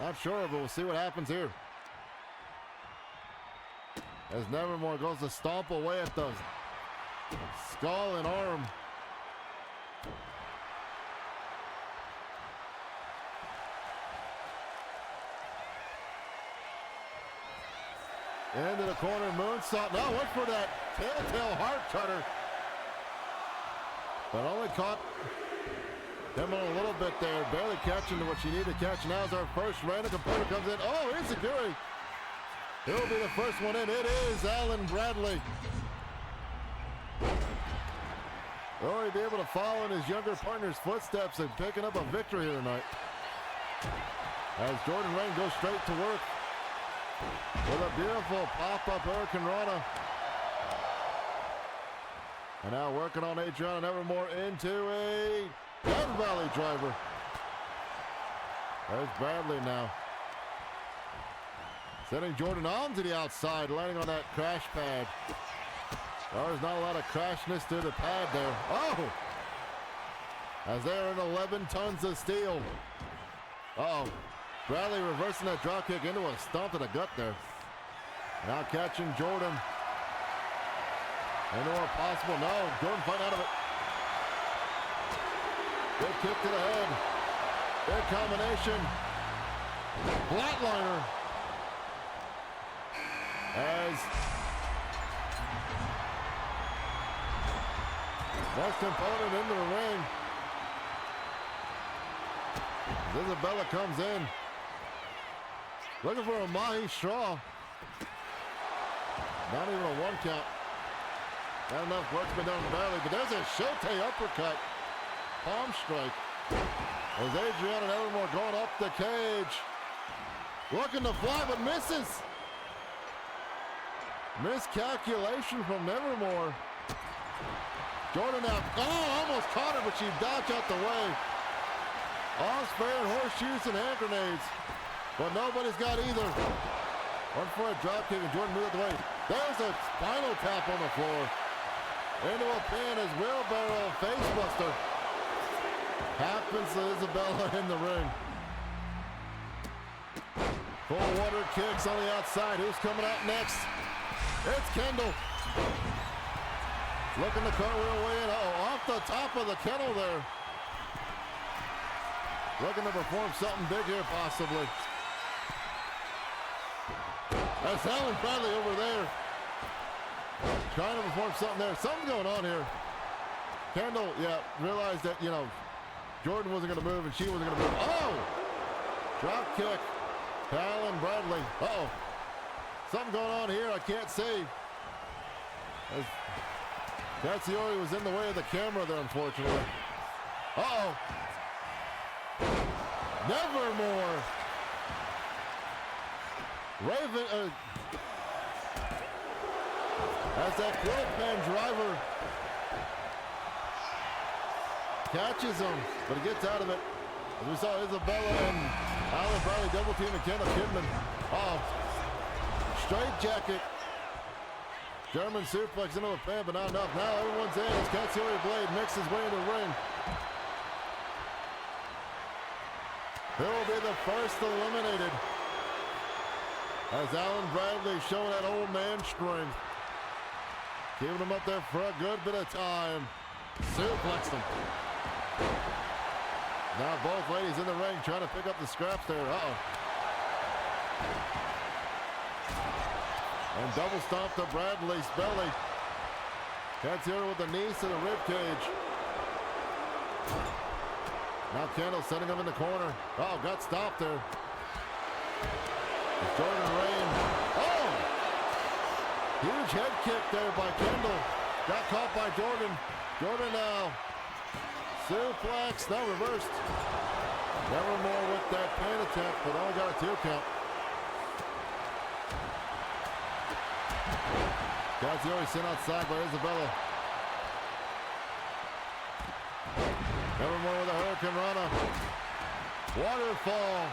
Not sure, but we'll see what happens here. As Nevermore goes to stomp away at the skull and arm. Into the corner, moonsault. No, went for that telltale heart cutter. But only caught Dimming a little bit there, barely catching what she needed to catch. Now as our first random competitor comes in. Oh, here's Security. He'll be the first one in. It is Alan Bradley. Will he be able to follow in his younger partner's footsteps and picking up a victory here tonight? As Jordan Rain goes straight to work with a beautiful pop-up Hurricane Rana. And now working on Adriana Nevermore into a Death Valley driver. There's Bradley now. Sending Jordan onto the outside, landing on that crash pad. There's not a lot of crashness to the pad there. Oh! As they are in 11 tons of steel. Uh-oh. Bradley reversing that drop kick into a stomp to the gut there. Now catching Jordan. Into a possible, no, Jordan fighting out of it. Good kick to the head. Good combination. Flatliner. As next opponent into the ring. Isabella comes in. Looking for a Mahi Straw. Not even a one count. Not enough work's been done badly, but there's a Shote uppercut. Palm strike. As Adriana Nevermore going up the cage. Looking to fly, but misses. Miscalculation from Nevermore. Jordan out. Oh, almost caught her, but she dodged out the way. Osprey and horseshoes and hand grenades. But nobody's got either. One for a drop kick and Jordan moved out the way. There's a spinal tap on the floor. Into a pin as wheelbarrow facebuster. Happens to Isabella in the ring. Full water kicks on the outside. Who's coming out next? It's Kendall. Looking to cartwheel way in. Uh-oh, off the top of the kennel there. Looking to perform something big here, possibly. That's Alan Bradley over there. Trying to perform something there. Something's going on here. Kendall, yeah, realized that, you know, Jordan wasn't going to move and she wasn't going to move. Oh! Drop kick. To Alan Bradley. Uh-oh. Something going on here I can't see. Katsiori was in the way of the camera there, unfortunately. Uh-oh. Nevermore. Raven, as that clothesline driver catches him, but he gets out of it. As we saw Isabella and Alan Bradley double team and Kendall Kidman. Oh, straight jacket. German suplex into a pin, but not enough. Now everyone's in as Katsuyori Blade makes his way into the ring. He will be the first eliminated. As Alan Bradley showing that old man strength. Keeping him up there for a good bit of time. Suplexed him. Now both ladies in the ring trying to pick up the scraps there. Uh-oh. And double stomp to Bradley's belly. Katsuyori with the knees to the rib cage. Now Kendall setting him in the corner. Uh-oh, got stopped there. Jordan Rain. Oh! Huge head kick there by Kendall. Got caught by Jordan. Jordan now. Suplex, now reversed. Nevermore with that pain attempt, but only got a 2 count. Katsuyori sent outside by Isabella. Nevermore with a Hurricane Rana. Waterfall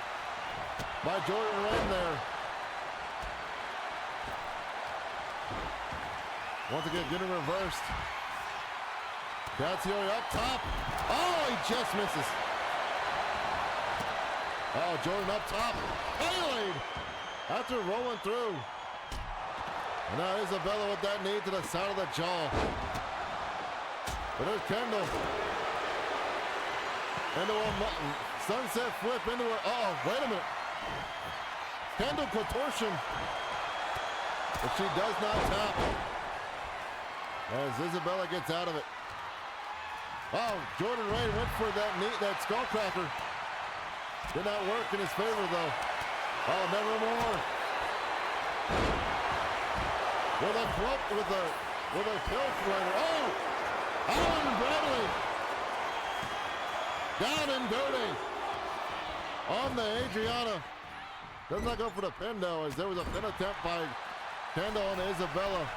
by Jordan Rain there. Once again, getting reversed. Katsuyori up top. Oh, he just misses. Oh, Jordan up top. Paylaid after rolling through. And now Isabella with that knee to the side of the jaw. But there's Kendall. Into a sunset flip into a, uh-oh, wait a minute. Kendall contortion. But she does not tap. As Isabella gets out of it. Oh, Jordan Ray went for that skullcracker. Did not work in his favor though. Oh, never more. With a kill thrower. Oh, Alan Bradley. Down and dirty. On the Adriana. Does not go for the pin though, as there was a pin attempt by Kendall and Isabella.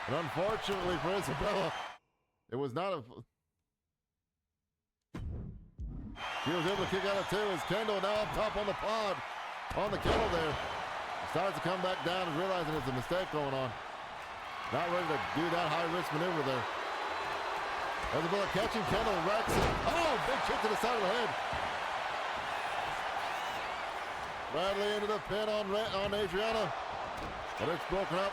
And unfortunately for Isabella, it was not a... She was able to kick out of two as Kendall now up top on the pod. On the kettle there. Starts to come back down and realizing there's a mistake going on. Not ready to do that high risk maneuver there. Isabella catching Kendall, Rex. Oh, big kick to the side of the head. Bradley into the pin on Adriana. But it's broken up.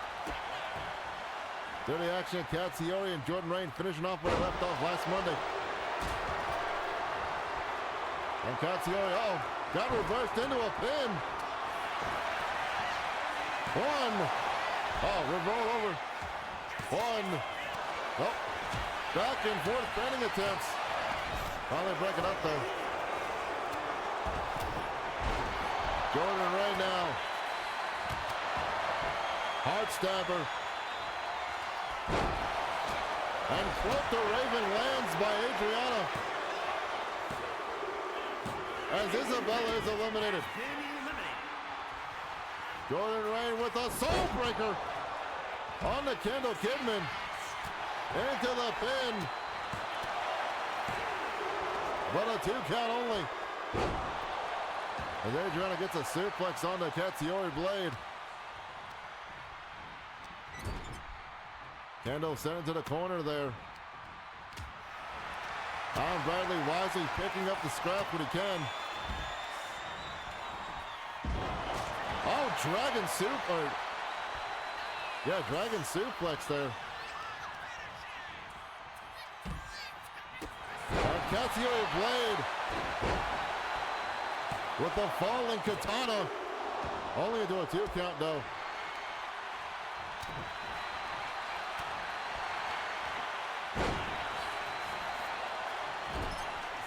Dirty action, Katsiori and Jordan Rain finishing off where they left off last Monday. And Katsiori, got reversed into a pin. One. We'll roll over. One. Oh, back and forth pinning attempts. Finally breaking up though. Jordan Ray now. Heart stabber. And Float the Raven lands by Adriana. As Isabella is eliminated. Jordan Rain with a soul breaker on the Kendall Kidman. Into the pin. But a 2 count only. As Adriana gets a suplex on the Katsiori blade. Kendall sent it to the corner there. Alan Bradley wisely picking up the scrap when he can. Oh, Dragon suplex there. And Katsiori blade with the falling katana. Only into a 2 count though.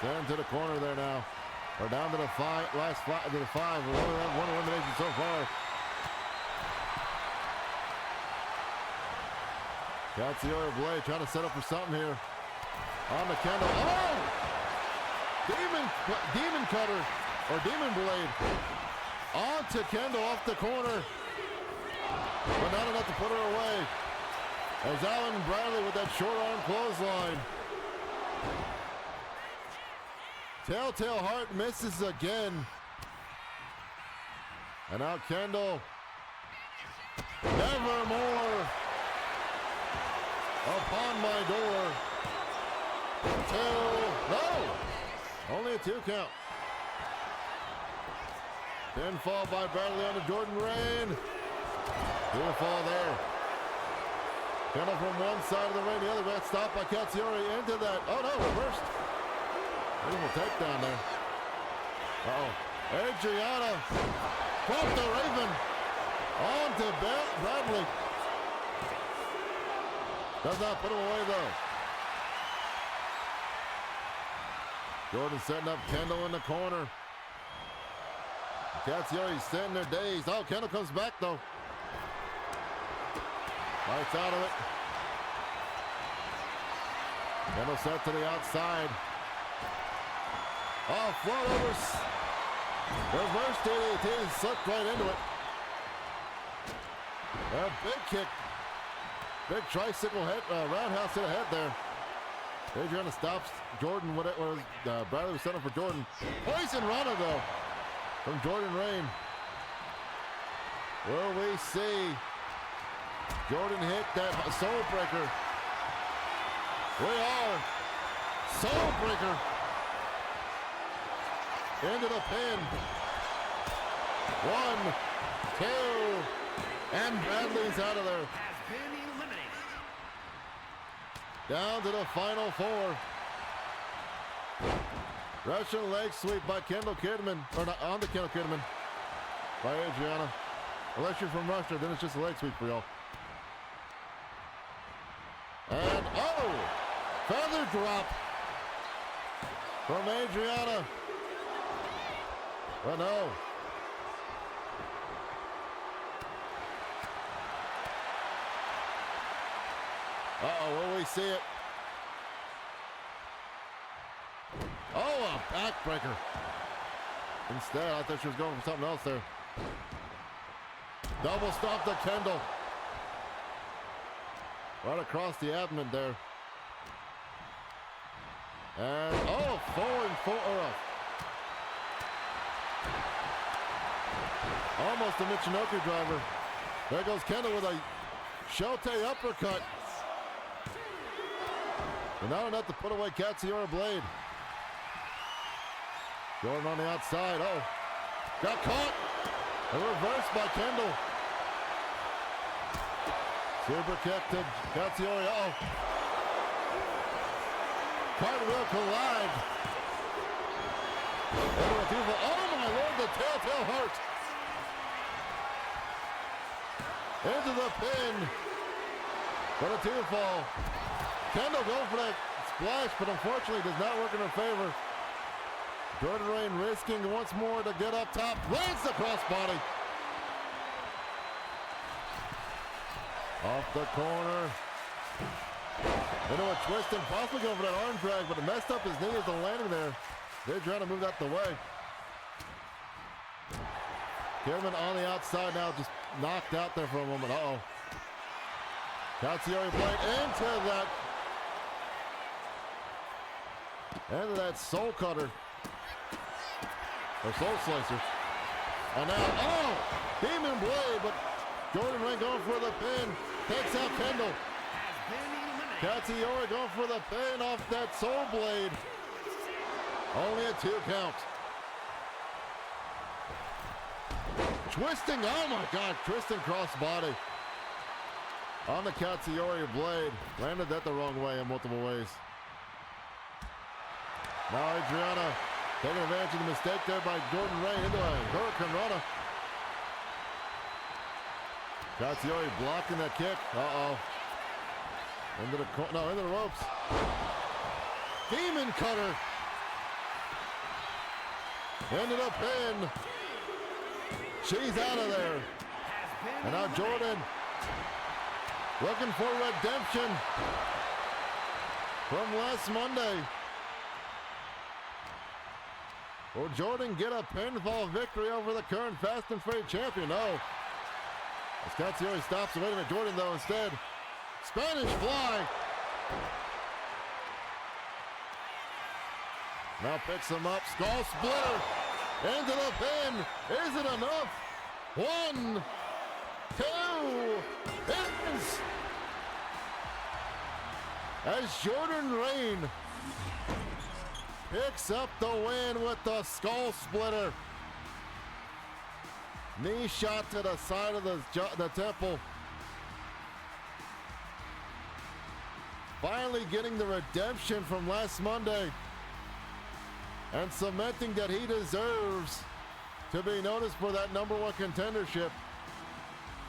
Send to the corner there now. We're down to the five. We only have one elimination so far. Katsiori blade trying to set up for something here. On the Kendall. Oh! Demon cutter or demon blade. On to Kendall off the corner. But not enough to put her away. As Alan Bradley with that short arm clothesline. Telltale Heart misses again. And now Kendall. Nevermore. Upon my door. No. Only a 2 count. Pinfall by Bradley on to Jordan Rain. Pinfall there. Kendall from one side of the ring, the other got stopped by Katsiori into that. Oh no, reversed. Beautiful takedown there. Adriana broke the Raven on to Bradley. Does not put him away though. Jordan setting up Kendall in the corner. Katsiori's sitting there dazed. Oh, Kendall comes back though. Lights out of it. Kendall set to the outside. Oh, float over. Reverse DDT, slipped right into it. A big kick. Big tricycle head, roundhouse to the head there. Adriana stops Jordan. Bradley was setting up for Jordan. Poison Rana though from Jordan Rain. Will we see Jordan hit that soul breaker? We are. Soul breaker. Into the pin. 1, 2, and Bradley's out of there. Has been eliminated. Down to the final 4. Russian leg sweep by Kendall Kidman, or not, on the Kendall Kidman by Adriana. Unless you're from Russia, then it's just a leg sweep for y'all. And Feather drop from Adriana. Oh no. Uh-oh, will we see it? Oh, a backbreaker. Instead, I thought she was going for something else there. Double stop to Kendall. Right across the abdomen there. And, oh, almost a Michinoku driver. There goes Kendall with a Shote uppercut. And not enough to put away Katsuyori Blade. Jordan on the outside. Oh, got caught. A reverse by Kendall. Super kick to Katsuyori. Uh-oh. Cartwheel collide. Oh my lord, the telltale heart. Into the pin. But a two fall. Kendall going for that splash, but unfortunately does not work in her favor. Jordan Rain risking once more to get up top. Lands the crossbody. Off the corner. Into a twist and possibly going for that arm drag, but it messed up his knee as the landing there. They're trying to move that the way. Kevin on the outside now, just knocked out there for a moment. Uh-oh. Katsuyori Blade into that soul cutter. Or soul slicer. And now, oh! Demon Blade, but Jordan Rain going for the pin. Takes out Kendall. Katsuyori going for the pin off that soul blade. Only a 2 count. Twisting, oh my God, twisting crossbody on the Katsuyori Blade. Landed that the wrong way in multiple ways. Now Adriana taking advantage of the mistake there by Jordan Rain into a Hurricane Rana. Katsuyori blocking that kick. Uh-oh. Into the ropes. Demon cutter. Into the pin. She's out of there. And now Jordan looking for redemption from last Monday. Will Jordan get a pinfall victory over the current Fast and Free champion? No. As Katsuyori stops. Wait a minute, Jordan though instead. Spanish fly. Now picks him up. Skull splitter. Into the pin. Is it enough? 1, 2. It is. As Jordan Rain picks up the win with the skull splitter. Knee shot to the side of the temple. Finally getting the redemption from last Monday and cementing that he deserves to be noticed for that #1 contendership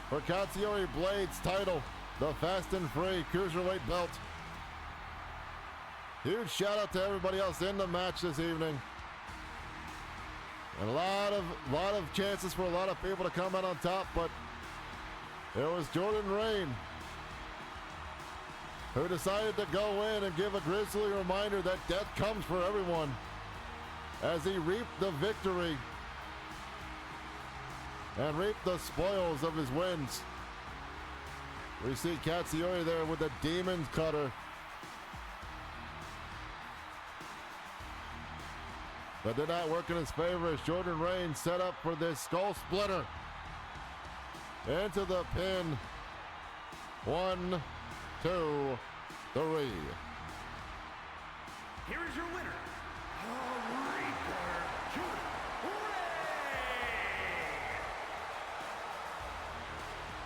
for Katsuyori Blade's title, the Fast and Free Cruiserweight belt. Huge shout out to everybody else in the match this evening. And a lot of chances for a lot of people to come out on top, but it was Jordan Rain who decided to go in and give a grisly reminder that death comes for everyone as he reaped the victory and reaped the spoils of his wins. We see Katsuyori there with the Demon's Cutter. But did not work in his favor as Jordan Rain set up for this skull splitter. Into the pin. 1, 2, 3. Here is your winner, Jordan Rain.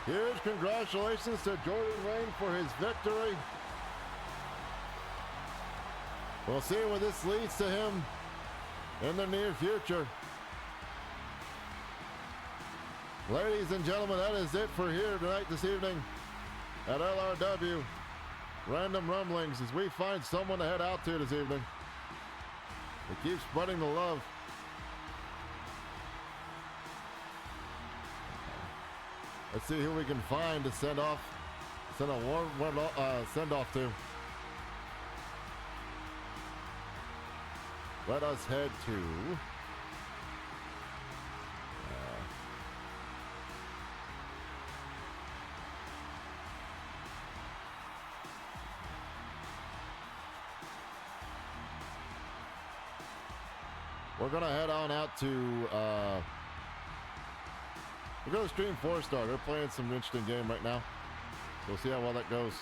Huge congratulations to Jordan Rain for his victory. We'll see where this leads to him in the near future. Ladies and gentlemen, that is it for here tonight, this evening at LRW. Random Rumblings as we find someone to head out to this evening. We keep spreading the love. Let's see who we can find to send off. Send a warm send off to. Let us head to we're gonna head on out to we'll go to Stream 4-Star. They're playing some interesting game right now. We'll see how well that goes.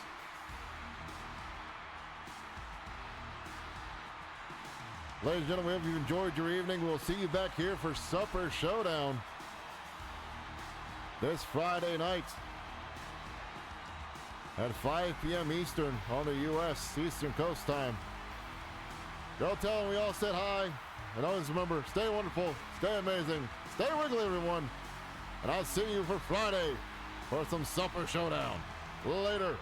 Ladies and gentlemen, if you've enjoyed your evening, we'll see you back here for Supper Showdown this Friday night at 5 p.m. Eastern on the U.S. Eastern Coast time. Go tell them we all said hi. And always remember, stay wonderful, stay amazing, stay wiggly, everyone. And I'll see you for Friday for some Supper Showdown. Later.